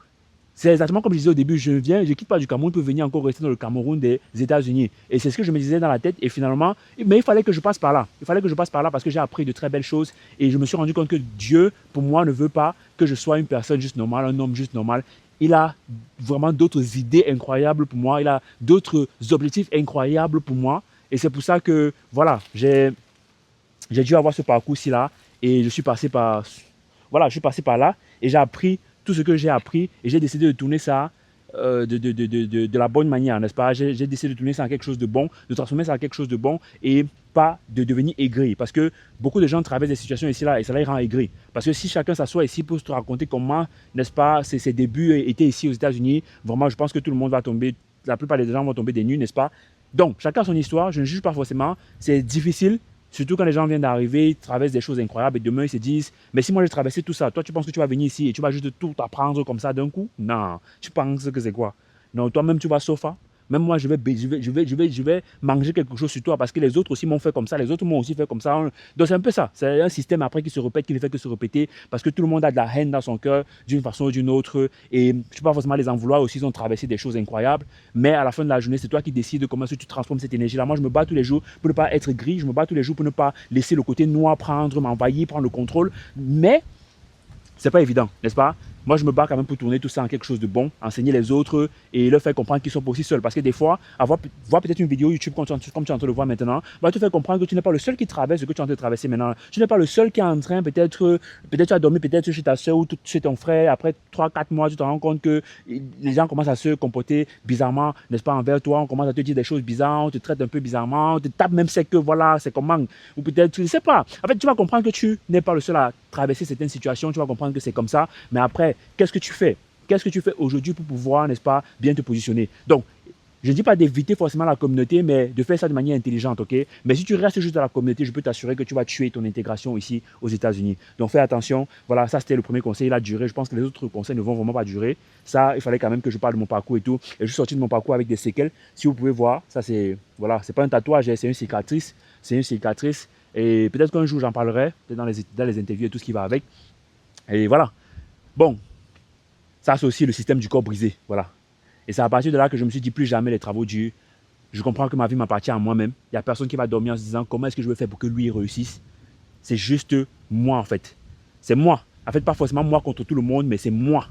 C'est exactement comme je disais au début, je ne quitte pas du Cameroun pour venir encore rester dans le Cameroun des États-Unis. Et c'est ce que je me disais dans la tête. Et finalement, mais il fallait que je passe par là. Il fallait que je passe par là parce que j'ai appris de très belles choses. Et je me suis rendu compte que Dieu, pour moi, ne veut pas que je sois une personne juste normale, un homme juste normal. Il a vraiment d'autres idées incroyables pour moi. Il a d'autres objectifs incroyables pour moi. Et c'est pour ça que, voilà, j'ai dû avoir ce parcours-ci là. Et je suis passé par... Voilà, je suis passé par là et j'ai appris tout ce que j'ai appris et j'ai décidé de tourner ça de la bonne manière, n'est-ce pas? J'ai décidé de tourner ça en quelque chose de bon, de transformer ça en quelque chose de bon et pas de devenir aigri. Parce que beaucoup de gens traversent des situations ici là et ça les rend aigris. Parce que si chacun s'assoit ici pour te raconter comment, n'est-ce pas, ses débuts étaient ici aux États-Unis, vraiment, je pense que tout le monde va tomber, la plupart des gens vont tomber des nues, n'est-ce pas? Donc, chacun son histoire, je ne juge pas forcément, c'est difficile. Surtout quand les gens viennent d'arriver, ils traversent des choses incroyables et demain ils se disent, mais si moi j'ai traversé tout ça, toi tu penses que tu vas venir ici et tu vas juste tout apprendre comme ça d'un coup? Non, tu penses que c'est quoi? Non, toi-même tu vas sofa. Même moi, je vais manger quelque chose sur toi parce que les autres aussi m'ont fait comme ça, les autres m'ont aussi fait comme ça. Donc c'est un peu ça. C'est un système après qui se répète, qui ne fait que se répéter parce que tout le monde a de la haine dans son cœur d'une façon ou d'une autre. Et je ne peux pas forcément les en vouloir aussi, ils ont traversé des choses incroyables. Mais à la fin de la journée, c'est toi qui décides de comment tu transformes cette énergie-là. Moi, je me bats tous les jours pour ne pas être gris. Je me bats tous les jours pour ne pas laisser le côté noir m'envahir, prendre le contrôle. Mais c'est pas évident, n'est-ce pas? Moi, je me bats quand même pour tourner tout ça en quelque chose de bon, enseigner les autres et leur faire comprendre qu'ils sont pas aussi seuls. Parce que des fois, voir peut-être une vidéo YouTube comme tu es en train de le voir maintenant, va te faire comprendre que tu n'es pas le seul qui traverse ce que tu es en train de traverser maintenant. Tu n'es pas le seul qui est en train, peut-être tu as dormi peut-être chez ta soeur ou chez ton frère. Après 3, 4 mois, tu te rends compte que les gens commencent à se comporter bizarrement, n'est-ce pas, envers toi. On commence à te dire des choses bizarres, on te traite un peu bizarrement, on te tape même c'est que voilà, c'est comment. Ou peut-être, je ne sais pas. En fait, tu vas comprendre que tu n'es pas le seul à traverser certaines situations. Tu vas comprendre que c'est comme ça. Mais après, qu'est-ce que tu fais? Qu'est-ce que tu fais aujourd'hui pour pouvoir, n'est-ce pas, bien te positionner? Donc, je ne dis pas d'éviter forcément la communauté, mais de faire ça de manière intelligente, ok? Mais si tu restes juste dans la communauté, je peux t'assurer que tu vas tuer ton intégration ici aux États-Unis. Donc, fais attention. Voilà, ça c'était le premier conseil, il a duré. Je pense que les autres conseils ne vont vraiment pas durer. Ça, il fallait quand même que je parle de mon parcours et tout. Et je suis sorti de mon parcours avec des séquelles. Si vous pouvez voir, ça c'est, voilà, c'est pas un tatouage, c'est une cicatrice. C'est une cicatrice. Et peut-être qu'un jour j'en parlerai, peut-être dans les interviews et tout ce qui va avec. Et voilà. Bon, ça, c'est aussi le système du corps brisé. Voilà. Et c'est à partir de là que je me suis dit plus jamais les travaux durs. Je comprends que ma vie m'appartient à moi-même. Il n'y a personne qui va dormir en se disant comment est-ce que je vais faire pour que lui réussisse. C'est juste moi en fait. C'est moi. En fait, pas forcément moi contre tout le monde, mais c'est moi.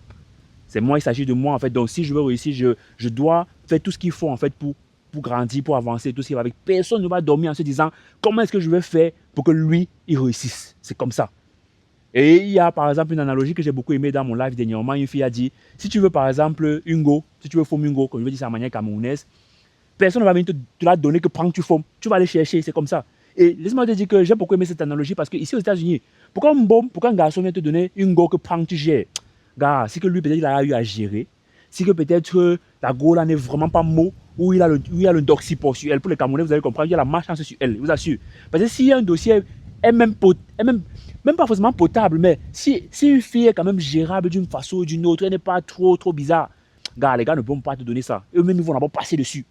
C'est moi, il s'agit de moi en fait. Donc si je veux réussir, je dois faire tout ce qu'il faut en fait pour grandir, pour avancer, tout ce qui va avec. Personne ne va dormir en se disant comment est-ce que je vais faire pour que lui, il réussisse. C'est comme ça. Et il y a par exemple une analogie que j'ai beaucoup aimée dans mon live dernièrement. Une fille a dit, si tu veux par exemple une go, si tu veux fumer une go, comme je veux dire ça de manière camerounaise, personne ne va venir te la donner que prends que tu fumes. Tu vas aller chercher, c'est comme ça. Et laisse-moi te dire que j'ai beaucoup aimé cette analogie parce qu'ici aux États-Unis, pourquoi un garçon vient te donner une go que prends que tu gères? Gars, c'est que lui peut-être il a eu à gérer, c'est que peut-être la go là n'est vraiment pas mot, ou il a le doxypor sur elle. Pour les Camerounais, vous allez comprendre, il y a la malchance sur elle, je vous assure. Parce que si un dossier est même pas forcément potable, mais si une fille est quand même gérable d'une façon ou d'une autre, elle n'est pas trop bizarre, gars, les gars ne vont pas te donner ça. Eux-mêmes, ils vont d'abord passer dessus.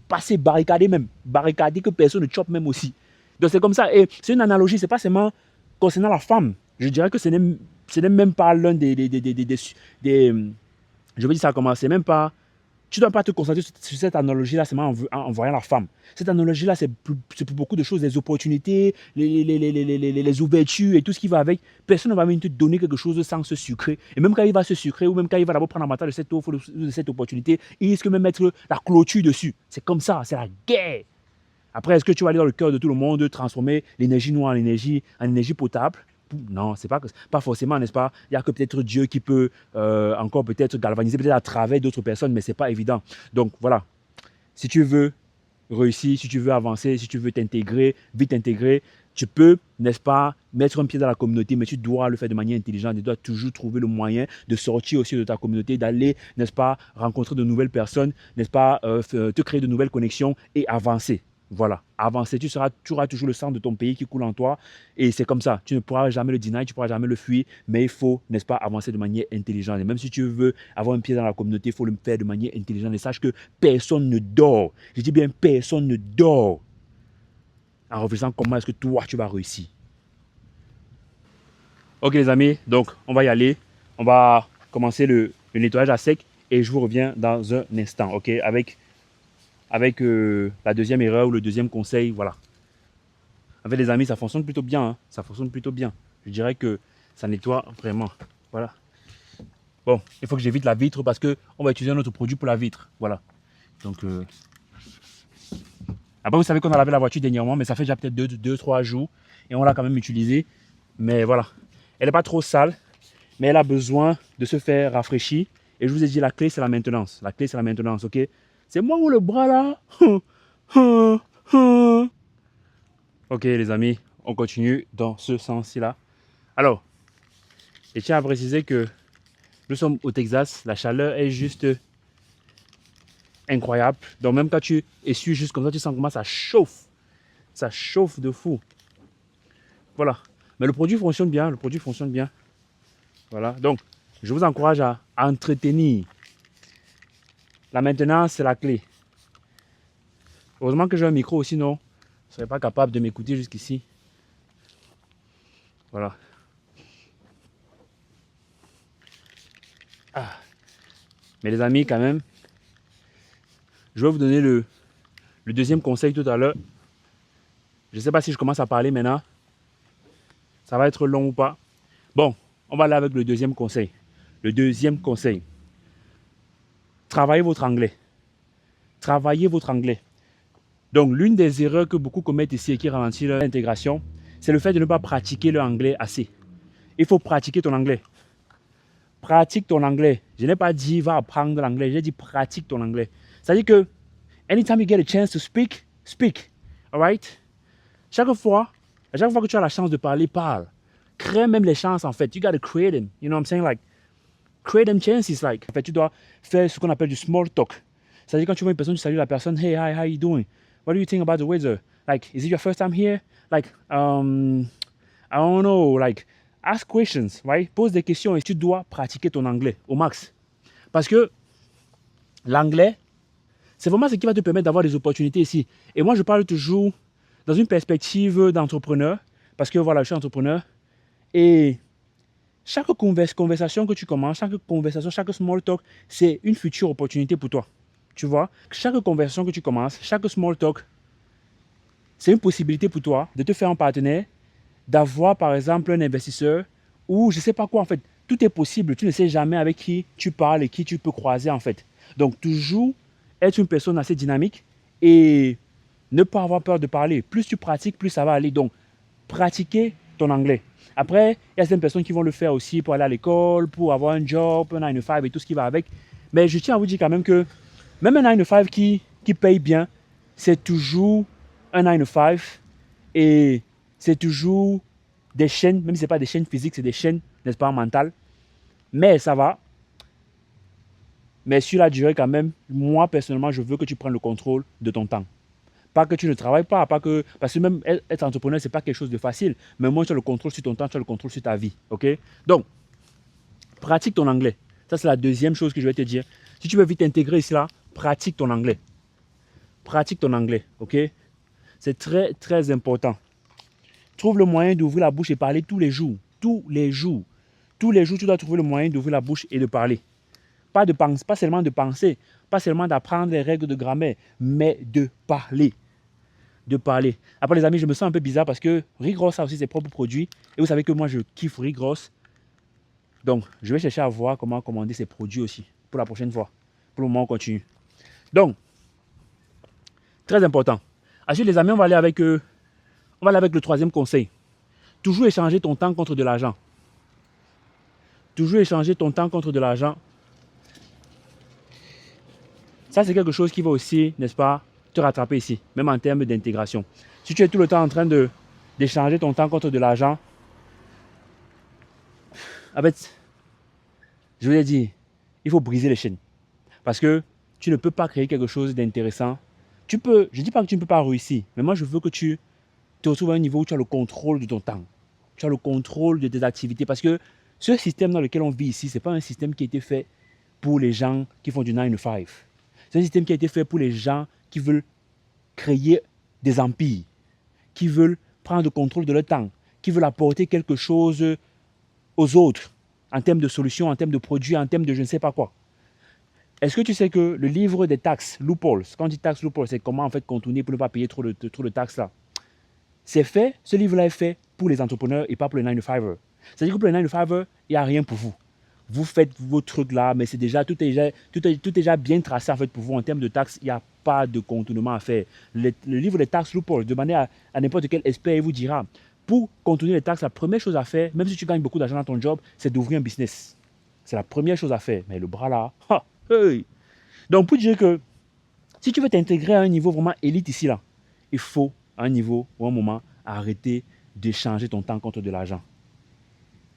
Passer, barricader même. Barricader que personne ne chope même aussi. Donc c'est comme ça. Et c'est une analogie, c'est pas seulement concernant la femme. Je dirais que ce n'est même pas l'un je veux dire ça comment, c'est même pas... Tu ne dois pas te concentrer sur cette analogie-là seulement en voyant la femme. Cette analogie-là, c'est pour beaucoup de choses, les opportunités, les ouvertures et tout ce qui va avec. Personne ne va venir te donner quelque chose sans se sucrer. Et même quand il va se sucrer ou même quand il va d'abord prendre avantage de cette offre, de cette opportunité, il risque même mettre la clôture dessus. C'est comme ça, c'est la guerre. Après, est-ce que tu vas aller dans le cœur de tout le monde, transformer l'énergie noire en énergie potable? Non, c'est pas forcément, n'est-ce pas? Il n'y a que peut-être Dieu qui peut encore peut-être galvaniser, peut-être à travers d'autres personnes, mais ce n'est pas évident. Donc voilà, si tu veux réussir, si tu veux avancer, si tu veux t'intégrer, vite intégrer, Tu peux, n'est-ce pas, mettre un pied dans la communauté, mais tu dois le faire de manière intelligente. Tu dois toujours trouver le moyen de sortir aussi de ta communauté, d'aller, n'est-ce pas, rencontrer de nouvelles personnes, n'est-ce pas, te créer de nouvelles connexions et avancer. Voilà, avancer. Tu auras toujours le sang de ton pays qui coule en toi. Et c'est comme ça. Tu ne pourras jamais le deny, tu ne pourras jamais le fuir. Mais il faut, n'est-ce pas, avancer de manière intelligente. Et même si tu veux avoir un pied dans la communauté, il faut le faire de manière intelligente. Et sache que personne ne dort. Je dis bien, personne ne dort en réfléchissant comment est-ce que toi, tu vas réussir. Ok les amis, donc on va y aller. On va commencer le nettoyage à sec et je vous reviens dans un instant, ok, avec la deuxième erreur ou le deuxième conseil, voilà. En fait les amis, ça fonctionne plutôt bien, hein. Ça fonctionne plutôt bien. Je dirais que ça nettoie vraiment, voilà. Bon, il faut que j'évite la vitre parce qu'on va utiliser un autre produit pour la vitre, voilà. Donc, après vous savez qu'on a lavé la voiture dernièrement, mais ça fait déjà peut-être 2-3 jours et on l'a quand même utilisé. Mais voilà, elle n'est pas trop sale, mais elle a besoin de se faire rafraîchir. Et je vous ai dit, la clé, c'est la maintenance. La clé, c'est la maintenance, ok? C'est moi ou le bras là? Ok, les amis, on continue dans ce sens-là. Alors, je tiens à préciser que nous sommes au Texas. La chaleur est juste incroyable. Donc, même quand tu essuies juste comme ça, tu sens comment ça chauffe. Ça chauffe de fou. Voilà. Mais le produit fonctionne bien. Le produit fonctionne bien. Voilà. Donc, je vous encourage à entretenir. La maintenance, c'est la clé. Heureusement que j'ai un micro aussi, sinon je ne serais pas capable de m'écouter jusqu'ici. Voilà. Ah. Mais les amis, quand même, je vais vous donner le deuxième conseil tout à l'heure. Je ne sais pas si je commence à parler maintenant. Ça va être long ou pas. Bon, on va aller avec le deuxième conseil. Le deuxième conseil. Travaillez votre anglais. Travaillez votre anglais. Donc, l'une des erreurs que beaucoup commettent ici et qui ralentit leur intégration, c'est le fait de ne pas pratiquer le anglais assez. Il faut pratiquer ton anglais. Pratique ton anglais. Je n'ai pas dit va apprendre l'anglais, j'ai dit pratique ton anglais. C'est-à-dire que anytime you get a chance to speak, speak. Alright? Chaque fois que tu as la chance de parler, parle. Crée même les chances en fait. You gotta create them. You know what I'm saying? Like, create them chances. Like, en fait, tu dois faire ce qu'on appelle du small talk. C'est-à-dire quand tu vois une personne, tu salues la personne. Hey, hi, how you doing? What do you think about the weather? Like, is it your first time here? Like, I don't know. Like, ask questions, right? Pose des questions et tu dois pratiquer ton anglais au max. Parce que l'anglais, c'est vraiment ce qui va te permettre d'avoir des opportunités ici. Et moi, je parle toujours dans une perspective d'entrepreneur. Parce que voilà, je suis entrepreneur. Et chaque conversation que tu commences, chaque conversation, chaque small talk, c'est une future opportunité pour toi. Tu vois, chaque conversation que tu commences, chaque small talk, c'est une possibilité pour toi de te faire un partenaire, d'avoir par exemple un investisseur ou je ne sais pas quoi en fait. Tout est possible. Tu ne sais jamais avec qui tu parles et qui tu peux croiser en fait. Donc toujours être une personne assez dynamique et ne pas avoir peur de parler. Plus tu pratiques, plus ça va aller. Donc pratiquer ton anglais. Après, il y a certaines personnes qui vont le faire aussi pour aller à l'école, pour avoir un job, un 9 to 5 et tout ce qui va avec. Mais je tiens à vous dire quand même que même un 9 to 5 qui paye bien, c'est toujours un 9 to 5 et c'est toujours des chaînes, même si ce n'est pas des chaînes physiques, c'est des chaînes, n'est-ce pas, mentales. Mais ça va. Mais sur la durée quand même, moi personnellement, je veux que tu prennes le contrôle de ton temps. Pas que tu ne travailles pas, parce que même être entrepreneur, ce n'est pas quelque chose de facile. Mais moi, tu as le contrôle sur ton temps, tu as le contrôle sur ta vie. Ok? Donc, pratique ton anglais. Ça, c'est la deuxième chose que je vais te dire. Si tu veux vite intégrer ici, là, pratique ton anglais. Pratique ton anglais. Ok? C'est très, très important. Trouve le moyen d'ouvrir la bouche et parler tous les jours. Tous les jours. Tous les jours, tu dois trouver le moyen d'ouvrir la bouche et de parler. Pas seulement de penser, pas seulement d'apprendre les règles de grammaire, mais de parler. De parler. Après les amis, je me sens un peu bizarre parce que Rick Ross a aussi ses propres produits. Et vous savez que moi, je kiffe Rick Ross. Donc, je vais chercher à voir comment commander ses produits aussi pour la prochaine fois. Pour le moment, on continue. Donc, très important. Ensuite, les amis, on va aller avec le troisième conseil. Toujours échanger ton temps contre de l'argent. Toujours échanger ton temps contre de l'argent. Ça, c'est quelque chose qui va aussi, n'est-ce pas, te rattraper ici, même en termes d'intégration. Si tu es tout le temps en train de d'échanger ton temps contre de l'argent, en fait, je vous l'ai dit, il faut briser les chaînes. Parce que tu ne peux pas créer quelque chose d'intéressant. Tu peux, je ne dis pas que tu ne peux pas réussir, mais moi je veux que tu te retrouves à un niveau où tu as le contrôle de ton temps. Tu as le contrôle de tes activités. Parce que ce système dans lequel on vit ici, ce n'est pas un système qui a été fait pour les gens qui font du 9 to 5. C'est un système qui a été fait pour les gens qui veulent créer des empires, qui veulent prendre le contrôle de leur temps, qui veulent apporter quelque chose aux autres en termes de solutions, en termes de produits, en termes de je ne sais pas quoi. Est-ce que tu sais que le livre des taxes, loopholes, quand on dit tax loophole, c'est comment en fait contourner pour ne pas payer trop de taxes là. C'est fait, ce livre-là est fait pour les entrepreneurs et pas pour les 9 to 5. C'est-à-dire que pour les 9 to 5, il n'y a rien pour vous. Vous faites vos trucs là, mais c'est déjà, tout est déjà bien tracé en fait pour vous en termes de taxes. Il n'y a pas de contournement à faire. Le livre des taxes loopholes, demandez à n'importe quel expert, il vous dira, pour contourner les taxes, la première chose à faire, même si tu gagnes beaucoup d'argent dans ton job, c'est d'ouvrir un business. C'est la première chose à faire. Mais le bras là, hey. Donc pour dire que si tu veux t'intégrer à un niveau vraiment élite ici là, il faut à un niveau ou à un moment arrêter d'échanger ton temps contre de l'argent.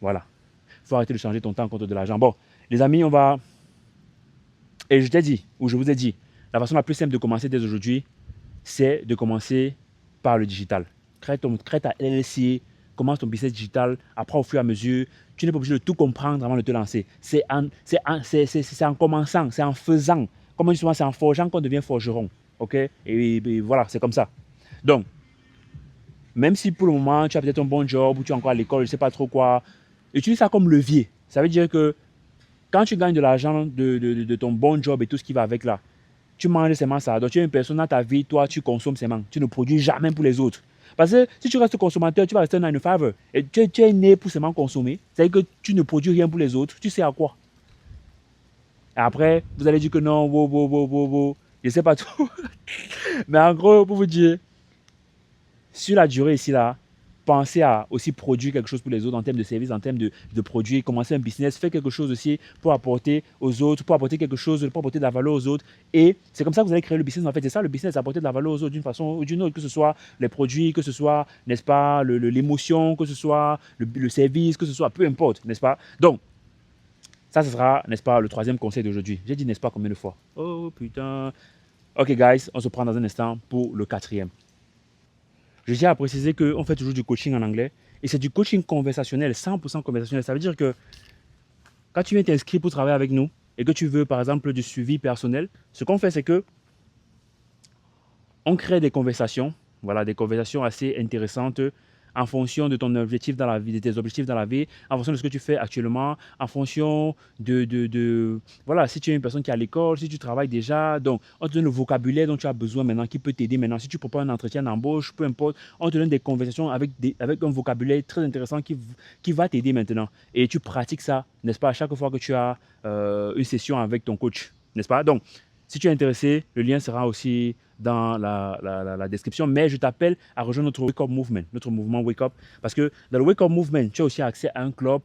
Voilà. Il faut arrêter de changer ton temps contre de l'argent. Bon, les amis, on va... Et je t'ai dit, ou je vous ai dit, la façon la plus simple de commencer dès aujourd'hui, c'est de commencer par le digital. Crée ta LLC, commence ton business digital, après au fur et à mesure. Tu n'es pas obligé de tout comprendre avant de te lancer. C'est en commençant, c'est en faisant. Comme on dit souvent, c'est en forgeant qu'on devient forgeron. OK? Et voilà, c'est comme ça. Donc, même si pour le moment, tu as peut-être un bon job ou tu es encore à l'école, je ne sais pas trop quoi, utilise ça comme levier. Ça veut dire que quand tu gagnes de l'argent de ton bon job et tout ce qui va avec là, tu manges seulement ça. Donc, tu es une personne dans ta vie, toi, tu consommes seulement. Tu ne produis jamais pour les autres. Parce que si tu restes consommateur, tu vas rester un 9 to 5. Et tu es né pour seulement consommer. C'est-à-dire que tu ne produis rien pour les autres. Tu sais à quoi? Et après, vous allez dire que non, je ne sais pas tout. Mais en gros, pour vous dire, sur la durée ici, là, pensez à aussi produire quelque chose pour les autres en termes de services, en termes de produits, commencer un business, faire quelque chose aussi pour apporter aux autres, pour apporter quelque chose, pour apporter de la valeur aux autres. Et c'est comme ça que vous allez créer le business. En fait, c'est ça le business, apporter de la valeur aux autres d'une façon ou d'une autre, que ce soit les produits, que ce soit, n'est-ce pas, l'émotion, que ce soit le service, que ce soit, peu importe, n'est-ce pas. Donc, ça, ce sera, n'est-ce pas, le troisième conseil d'aujourd'hui. J'ai dit, n'est-ce pas, combien de fois? Oh, putain. Ok, guys, on se prend dans un instant pour le quatrième. Je tiens à préciser qu'on fait toujours du coaching en anglais et c'est du coaching conversationnel, 100% conversationnel. Ça veut dire que quand tu viens t'inscrire pour travailler avec nous et que tu veux par exemple du suivi personnel, ce qu'on fait c'est que on crée des conversations, voilà, des conversations assez intéressantes en fonction de ton objectif dans la vie, de tes objectifs dans la vie, en fonction de ce que tu fais actuellement, en fonction voilà, si tu es une personne qui est à l'école, si tu travailles déjà, donc on te donne le vocabulaire dont tu as besoin maintenant, qui peut t'aider maintenant. Si tu prépares un entretien d'embauche, peu importe, on te donne des conversations avec un vocabulaire très intéressant qui va t'aider maintenant. Et tu pratiques ça, n'est-ce pas, à chaque fois que tu as une session avec ton coach, n'est-ce pas? Donc, si tu es intéressé, le lien sera aussi dans la description, mais je t'appelle à rejoindre notre Wake Up Movement, notre mouvement Wake Up, parce que dans le Wake Up Movement, tu as aussi accès à un club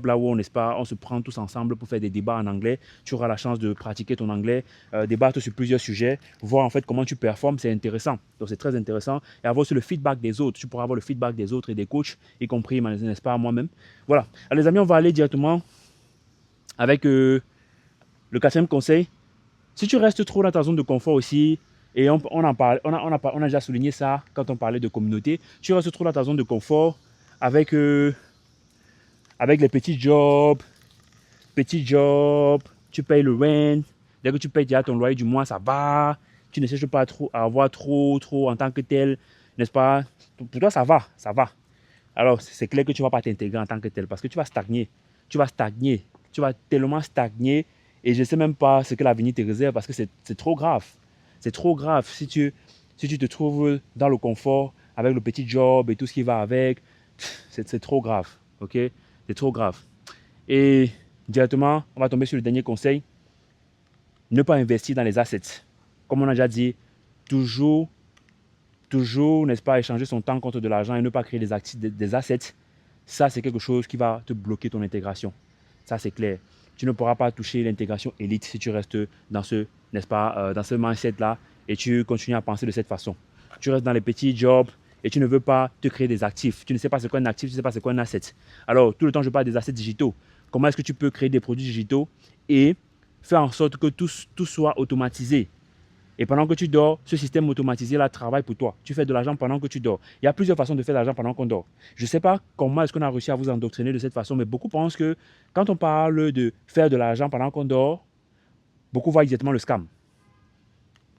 là où n'est-ce pas, on se prend tous ensemble pour faire des débats en anglais. Tu auras la chance de pratiquer ton anglais, débattre sur plusieurs sujets, voir en fait comment tu performes, c'est intéressant. Donc c'est très intéressant. Et avoir aussi le feedback des autres. Tu pourras avoir le feedback des autres et des coachs, y compris, n'est-ce pas, moi-même. Voilà. Alors les amis, on va aller directement avec le quatrième conseil. Si tu restes trop dans ta zone de confort aussi, et on a déjà souligné ça quand on parlait de communauté, tu restes trop dans ta zone de confort avec les petits jobs, tu payes le rent, dès que tu payes déjà ton loyer du mois, ça va, tu ne cherches pas trop à avoir trop en tant que tel, n'est-ce pas? Pour toi, ça va. Alors, c'est clair que tu ne vas pas t'intégrer en tant que tel parce que tu vas stagner, tu vas tellement stagner et je ne sais même pas ce que l'avenir te réserve parce que c'est trop grave. C'est trop grave si tu te trouves dans le confort avec le petit job et tout ce qui va avec. C'est trop grave, ok? C'est trop grave. Et directement, on va tomber sur le dernier conseil. Ne pas investir dans les assets. Comme on a déjà dit, toujours, n'est-ce pas, échanger son temps contre de l'argent et ne pas créer des assets. Ça, c'est quelque chose qui va te bloquer ton intégration. Ça, c'est clair. Tu ne pourras pas toucher l'intégration élite si tu restes dans ce, n'est-ce pas, dans ce mindset-là et tu continues à penser de cette façon. Tu restes dans les petits jobs et tu ne veux pas te créer des actifs. Tu ne sais pas c'est quoi un actif, tu ne sais pas c'est quoi un asset. Alors, tout le temps, je parle des assets digitaux. Comment est-ce que tu peux créer des produits digitaux et faire en sorte que tout soit automatisé? Et pendant que tu dors, ce système automatisé là travaille pour toi. Tu fais de l'argent pendant que tu dors. Il y a plusieurs façons de faire de l'argent pendant qu'on dort. Je ne sais pas comment est-ce qu'on a réussi à vous endoctriner de cette façon, mais beaucoup pensent que quand on parle de faire de l'argent pendant qu'on dort, beaucoup voient exactement le scam.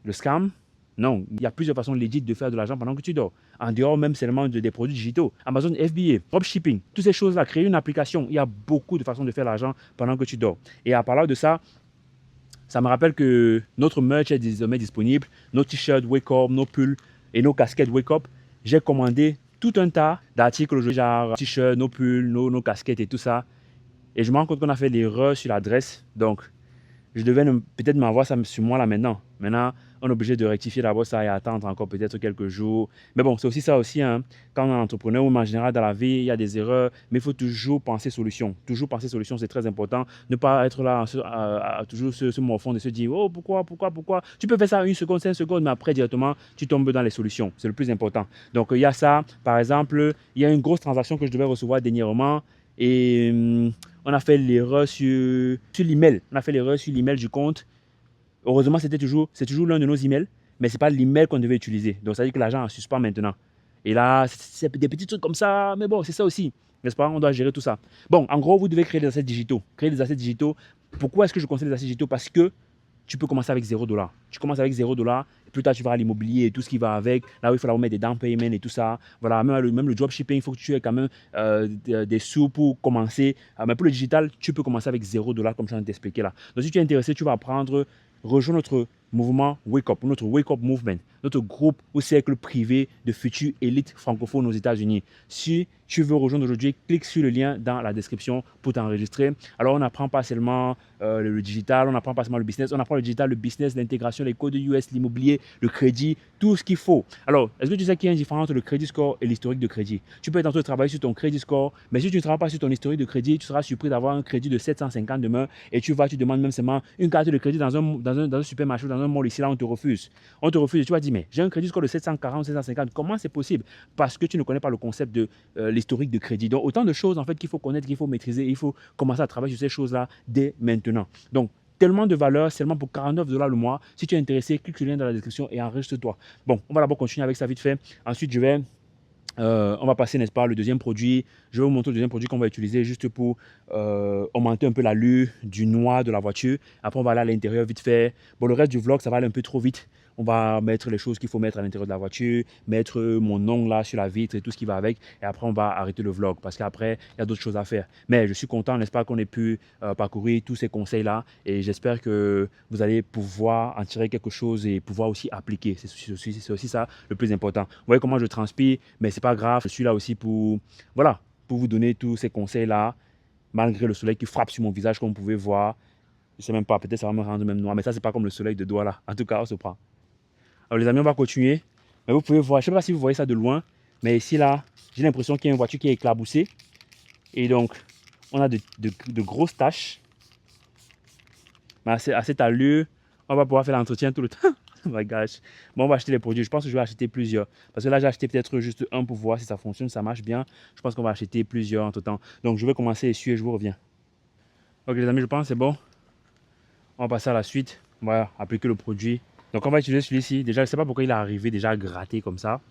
Le scam, non, il y a plusieurs façons légites de faire de l'argent pendant que tu dors. En dehors même seulement des produits digitaux. Amazon FBA, dropshipping, toutes ces choses-là, créer une application. Il y a beaucoup de façons de faire de l'argent pendant que tu dors. Et à parler de ça, ça me rappelle que notre merch est désormais disponible. Nos t-shirts Wake Up, nos pulls et nos casquettes Wake Up. J'ai commandé tout un tas d'articles aujourd'hui, genre t-shirts, nos pulls, nos casquettes et tout ça. Et je me rends compte qu'on a fait l'erreur sur l'adresse. Donc, je devais peut-être m'envoyer ça sur moi là maintenant. Maintenant, on est obligé de rectifier d'abord ça et attendre encore peut-être quelques jours. Mais bon, c'est aussi ça aussi, hein. Quand on est entrepreneur ou en général dans la vie, il y a des erreurs, mais il faut toujours penser solution. Toujours penser solution, c'est très important. Ne pas être là à toujours se morfondre et se dire, oh, pourquoi. Tu peux faire ça une seconde, 5 secondes, mais après directement, tu tombes dans les solutions. C'est le plus important. Donc, il y a ça. Par exemple, il y a une grosse transaction que je devais recevoir dernièrement et on a fait l'erreur sur l'email. On a fait l'erreur sur l'email du compte. Heureusement, c'est toujours l'un de nos emails, mais ce n'est pas l'email qu'on devait utiliser. Donc, ça veut dire que l'argent est en suspens maintenant. Et là, c'est des petits trucs comme ça, mais bon, c'est ça aussi. N'est-ce pas? On doit gérer tout ça. Bon, en gros, vous devez créer des assets digitaux. Créer des assets digitaux. Pourquoi est-ce que je conseille les assets digitaux? Parce que tu peux commencer avec 0 $. Tu commences avec 0 $, et plus tard tu vas à l'immobilier et tout ce qui va avec. Là où il faut mettre des down payments et tout ça. Voilà, même le dropshipping, il faut que tu aies quand même des sous pour commencer. Mais pour le digital, tu peux commencer avec 0 $, comme je viens de t'expliquer là. Donc si tu es intéressé, tu vas apprendre, rejoins notre mouvement Wake Up, notre Wake Up Movement, notre groupe ou cercle privé de futures élites francophones aux États-Unis. Si tu veux rejoindre aujourd'hui, clique sur le lien dans la description pour t'enregistrer. Alors, on n'apprend pas seulement le digital, on n'apprend pas seulement le business, on apprend le digital, le business, l'intégration, les codes US, l'immobilier, le crédit, tout ce qu'il faut. Alors, est-ce que tu sais qu'il y a une différence entre le crédit score et l'historique de crédit? Tu peux être en train de travailler sur ton crédit score, mais si tu ne travailles pas sur ton historique de crédit, tu seras surpris d'avoir un crédit de 750 demain et tu demandes même seulement une carte de crédit dans un supermarché ou dans un mall ici, là, on te refuse. On te refuse et tu vas dire, mais j'ai un crédit score de 740, 750, comment c'est possible? Parce que tu ne connais pas le concept de l'historique de crédit. Donc, autant de choses en fait qu'il faut connaître, qu'il faut maîtriser, il faut commencer à travailler sur ces choses-là dès maintenant. Donc, tellement de valeur, seulement pour 49 $ le mois. Si tu es intéressé, clique sur le lien dans la description et enregistre-toi. Bon, on va d'abord continuer avec ça vite fait. Ensuite, on va passer, n'est-ce pas, le deuxième produit. Je vais vous montrer le deuxième produit qu'on va utiliser juste pour augmenter un peu l'allure du noir de la voiture. Après, on va aller à l'intérieur vite fait. Bon, le reste du vlog, ça va aller un peu trop vite. On va mettre les choses qu'il faut mettre à l'intérieur de la voiture, mettre mon nom là sur la vitre et tout ce qui va avec. Et après, on va arrêter le vlog parce qu'après, il y a d'autres choses à faire. Mais je suis content, n'est-ce pas, qu'on ait pu parcourir tous ces conseils-là. Et j'espère que vous allez pouvoir en tirer quelque chose et pouvoir aussi appliquer. C'est aussi ça le plus important. Vous voyez comment je transpire, mais c'est pas grave. Je suis là aussi pour, voilà, pour vous donner tous ces conseils-là, malgré le soleil qui frappe sur mon visage, comme vous pouvez voir. Je ne sais même pas, peut-être ça va me rendre même noir, mais ça, c'est pas comme le soleil de doigt là. En tout cas, on se prend. Alors les amis, on va continuer. Mais vous pouvez voir, je ne sais pas si vous voyez ça de loin, mais ici là, j'ai l'impression qu'il y a une voiture qui est éclaboussée. Et donc, on a de grosses taches. Mais à cette allure, on va pouvoir faire l'entretien tout le temps. Oh my gosh. Bon, on va acheter les produits. Je pense que je vais acheter plusieurs. Parce que là, j'ai acheté peut-être juste un pour voir si ça fonctionne, ça marche bien. Je pense qu'on va acheter plusieurs entre temps. Donc, je vais commencer à essuyer et je vous reviens. Ok les amis, je pense que c'est bon. On va passer à la suite. On va appliquer le produit. Donc on va utiliser celui-ci. Déjà, je ne sais pas pourquoi il est arrivé déjà gratté comme ça.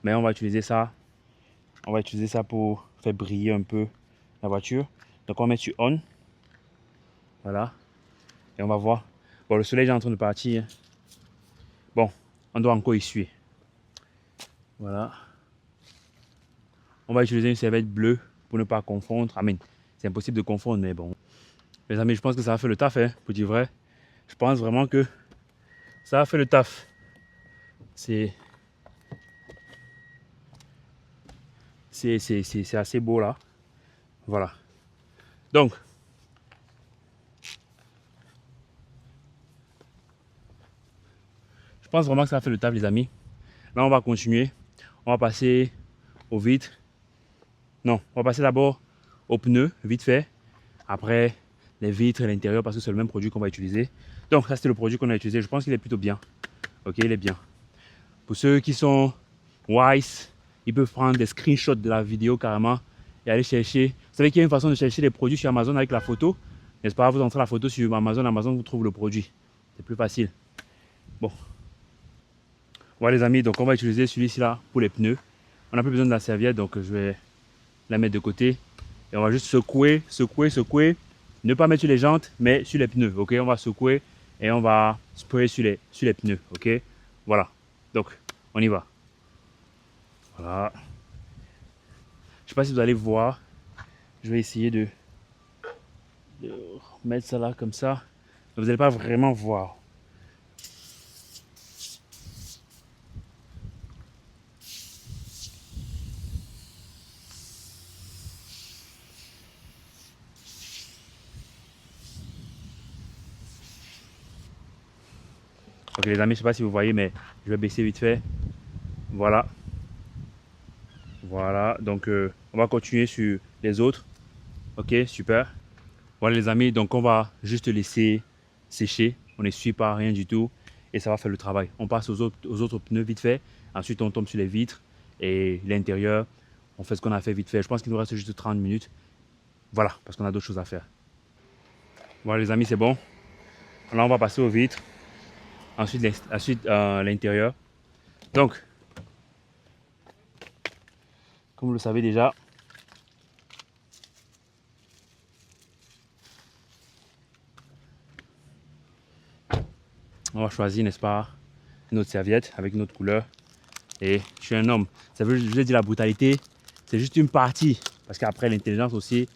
Mais on va utiliser ça. On va utiliser ça pour faire briller un peu la voiture. Donc on va mettre sur on. Voilà. Et on va voir. Bon, le soleil est en train de partir. Bon, on doit encore essuyer. Voilà. On va utiliser une serviette bleue pour ne pas confondre. Amen. C'est impossible de confondre, mais bon. Les amis, je pense que ça a fait le taf, hein, pour dire vrai. Je pense vraiment que ça a fait le taf. C'est assez beau là. Voilà. Donc, je pense vraiment que ça a fait le taf, les amis. Là, on va continuer. On va passer aux vitres. Non, on va passer d'abord aux pneus, vite fait. Après, les vitres et l'intérieur, parce que c'est le même produit qu'on va utiliser. Donc, ça, c'était le produit qu'on a utilisé. Je pense qu'il est plutôt bien. Ok, il est bien. Pour ceux qui sont wise, ils peuvent prendre des screenshots de la vidéo carrément et aller chercher. Vous savez qu'il y a une façon de chercher les produits sur Amazon avec la photo. N'est-ce pas? Vous entrez la photo sur Amazon, Amazon vous trouve le produit. C'est plus facile. Bon. Voilà les amis, donc on va utiliser celui-ci là pour les pneus. On n'a plus besoin de la serviette, donc je vais la mettre de côté. Et on va juste secouer, secouer, secouer. Ne pas mettre sur les jantes, mais sur les pneus. Ok, on va secouer et on va sprayer sur les pneus. Ok, voilà. Donc, on y va. Voilà. Je ne sais pas si vous allez voir. Je vais essayer de mettre ça là comme ça. Mais vous n'allez pas vraiment voir. Ok les amis, je ne sais pas si vous voyez, mais je vais baisser vite fait. Voilà. Voilà, donc on va continuer sur les autres. Ok, super. Voilà les amis, donc on va juste laisser sécher. On n'essuie pas rien du tout et ça va faire le travail. On passe aux autres pneus vite fait. Ensuite, on tombe sur les vitres et l'intérieur. On fait ce qu'on a fait vite fait. Je pense qu'il nous reste juste 30 minutes. Voilà, parce qu'on a d'autres choses à faire. Voilà les amis, c'est bon. Là, on va passer aux vitres. Ensuite l'intérieur. Donc, comme vous le savez déjà, on va choisir, n'est-ce pas, notre serviette avec notre couleur. Et je suis un homme. Ça veut, je dis la brutalité, c'est juste une partie. Parce qu'après, l'intelligence aussi.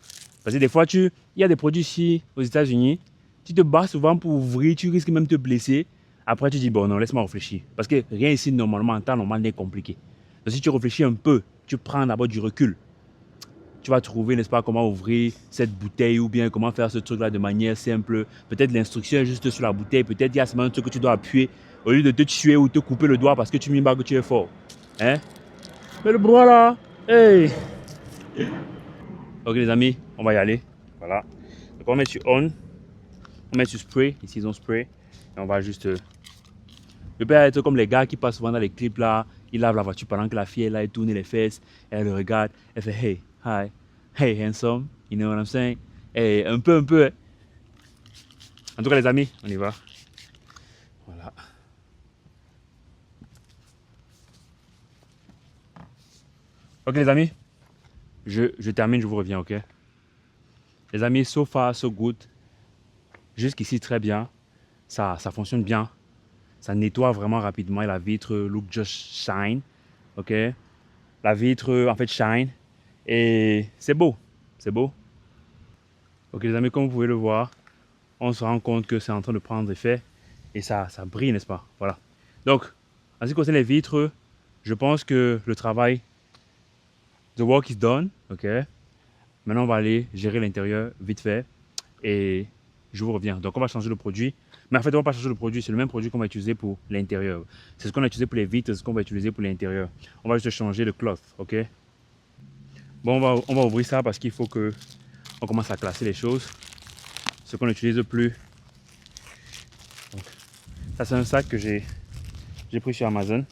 Parce que des fois, il y a des produits ici aux États-Unis, tu te bats souvent pour ouvrir, tu risques même de te blesser. Après, tu dis, bon, non, laisse-moi réfléchir. Parce que rien ici, normalement, en temps normal, n'est compliqué. Donc, si tu réfléchis un peu, tu prends d'abord du recul. Tu vas trouver, n'est-ce pas, comment ouvrir cette bouteille ou bien comment faire ce truc-là de manière simple. Peut-être l'instruction est juste sur la bouteille. Peut-être il y a seulement un truc que tu dois appuyer au lieu de te tuer ou te couper le doigt parce que tu m'imagines que tu es fort. Hein? Mais le bras là, hey! Ok les amis, on va y aller. Voilà. Donc on va mettre sur on. On met sur spray. Ici ils ont spray. Et on va juste... Je peux être comme les gars qui passent souvent dans les clips là. Ils lavent la voiture pendant que la fille est là, elle tourne les fesses. Elle le regarde. Elle fait hey, hi, hey handsome. You know what I'm saying? Hey, un peu, un peu. Hein. En tout cas les amis, on y va. Voilà. Ok les amis, je termine, je vous reviens, ok? Les amis, so far, so good. Jusqu'ici, très bien. Ça fonctionne bien. Ça nettoie vraiment rapidement et la vitre look just shine. Ok? La vitre, en fait, shine. Et c'est beau. C'est beau. Ok, les amis, comme vous pouvez le voir, on se rend compte que c'est en train de prendre effet. Et ça brille, n'est-ce pas? Voilà. Donc, en ce qui concerne les vitres, je pense que le travail, the work is done. Ok? Maintenant, on va aller gérer l'intérieur vite fait. Et je vous reviens. Donc, on va changer le produit. Mais en fait, on ne va pas changer le produit. C'est le même produit qu'on va utiliser pour l'intérieur. C'est ce qu'on a utilisé pour les vitres, c'est ce qu'on va utiliser pour l'intérieur. On va juste changer le cloth, ok? Bon, on va ouvrir ça parce qu'il faut que on commence à classer les choses. Ce qu'on n'utilise plus. Donc, ça, c'est un sac que j'ai pris sur Amazon.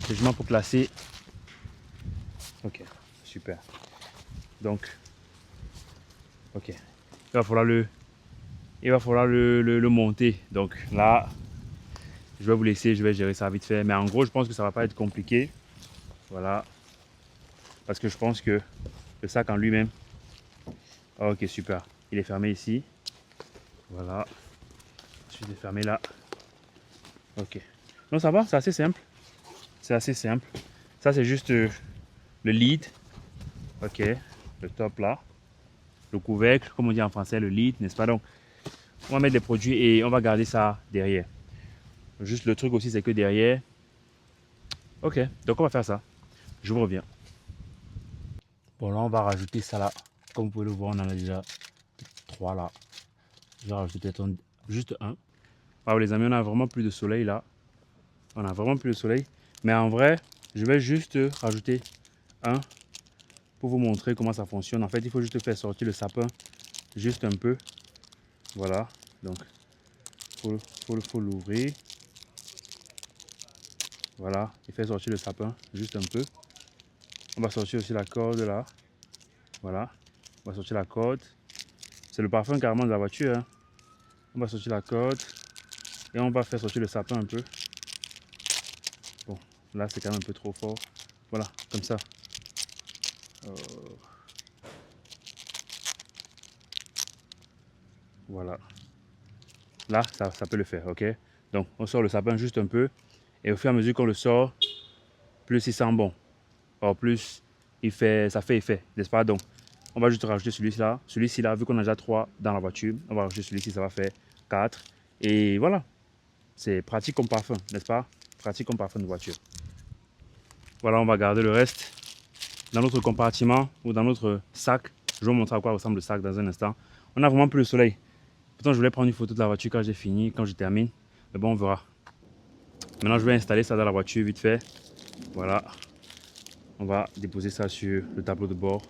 C'est justement pour classer. Ok, super. Donc, ok. Il va falloir le monter. Donc là, je vais vous laisser, je vais gérer ça vite fait. Mais en gros, je pense que ça va pas être compliqué. Voilà. Parce que je pense que le sac en lui-même. Ok, super. Il est fermé ici. Voilà. Ensuite, il est fermé là. Ok. Non, ça va, c'est assez simple. C'est assez simple. Ça, c'est juste le lead. Ok. Le top là. Le couvercle, comme on dit en français, le lead, n'est-ce pas? Donc, on va mettre les produits et on va garder ça derrière. Juste le truc aussi, c'est que derrière. Ok. Donc, on va faire ça. Je vous reviens. Bon, là, on va rajouter ça là. Comme vous pouvez le voir, on en a déjà 3 là. Je vais rajouter peut-être juste un. Wow, les amis, on a vraiment plus de soleil là. On a vraiment plus de soleil. Mais en vrai, je vais juste rajouter un pour vous montrer comment ça fonctionne. En fait, il faut juste faire sortir le sapin juste un peu. Voilà. Donc, faut l'ouvrir. Voilà, il fait sortir le sapin juste un peu. On va sortir aussi la corde là. Voilà, on va sortir la corde. C'est le parfum carrément de la voiture. Hein. On va sortir la corde et on va faire sortir le sapin un peu. Bon, là c'est quand même un peu trop fort. Voilà, comme ça. Voilà. Là, ça peut le faire, ok? Donc, on sort le sapin juste un peu. Et au fur et à mesure qu'on le sort, plus il sent bon. Or, plus ça fait effet, n'est-ce pas? Donc, on va juste rajouter celui-ci-là. Celui-ci-là, vu qu'on a déjà 3 dans la voiture, on va rajouter celui-ci, ça va faire 4. Et voilà. C'est pratique comme parfum, n'est-ce pas? Pratique comme parfum de voiture. Voilà, on va garder le reste dans notre compartiment ou dans notre sac. Je vais vous montrer à quoi ressemble le sac dans un instant. On a vraiment plus le soleil. Pourtant, je voulais prendre une photo de la voiture quand j'ai fini, quand je termine. Mais bon, on verra. Maintenant, je vais installer ça dans la voiture vite fait. Voilà. On va déposer ça sur le tableau de bord.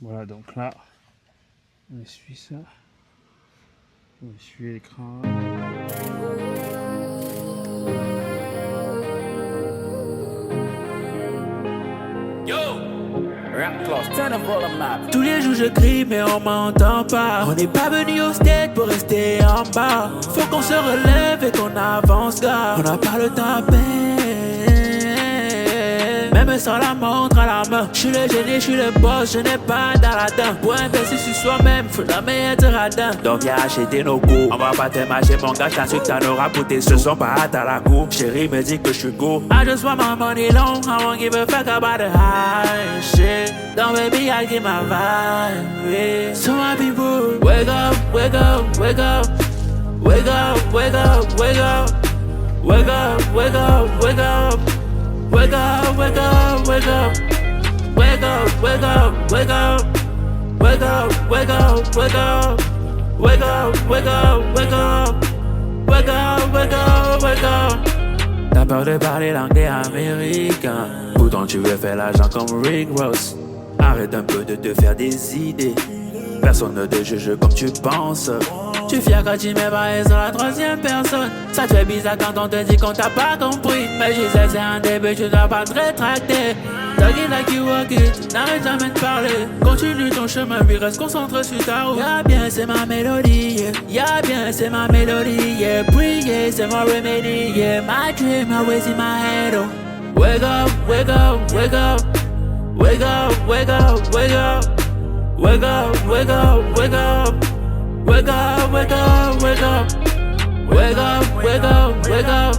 Voilà, donc là, on essuie ça. On essuie l'écran. Tous les jours je crie mais on m'entend pas. On n'est pas venu au stade pour rester en bas. Faut qu'on se relève et qu'on avance gars. On n'a pas le temps à perdre. Même sans la montre à la main. Je suis le génie, je suis le boss, je n'ai pas d'Aladin. Pour investir sur soi-même, faut jamais être radin. Donc y'a acheté nos coups. On va pas te mâcher mon gars, t'assures que t'en auras pour tes ce sont pas hâte à la cour. Chérie me dit que je suis go. I just want my money long, I won't give a fuck about the high shit. Don't baby, I give my vibe, yeah. So my people, wake up, wake up, wake up. Wake up, wake up, wake up. Wake up, wake up, wake up. Wake up, wake up, wake up. Wake up, wake up, wake up. Wake up, wake up, wake up. Wake up, wake up, wake up. Wake up, wake up, wake up. T'as peur de parler l'anglais américain. Pourtant tu veux faire l'argent comme Rick Ross. Arrête un peu de te faire des idées. Personne ne te juge comme tu penses. Tu fier quand tu mets pas sur la troisième personne. Ça te fait bizarre quand on te dit qu'on t'a pas compris. Mais je sais c'est un début, tu dois pas te rétracter. Talking like you walk it, n'arrête jamais de parler. Continue ton chemin, puis reste concentré sur ta route. Y'a bien c'est ma mélodie, yeah. Y'a bien c'est ma mélodie, yeah. Prier c'est mon remedy, yeah. My dream always in my head, oh. Wake up, wake up, wake up. Wake up, wake up, wake up. Wake up, wake up, wake up. Wake up, wake up, wake up. Wake up, wake up, wake up.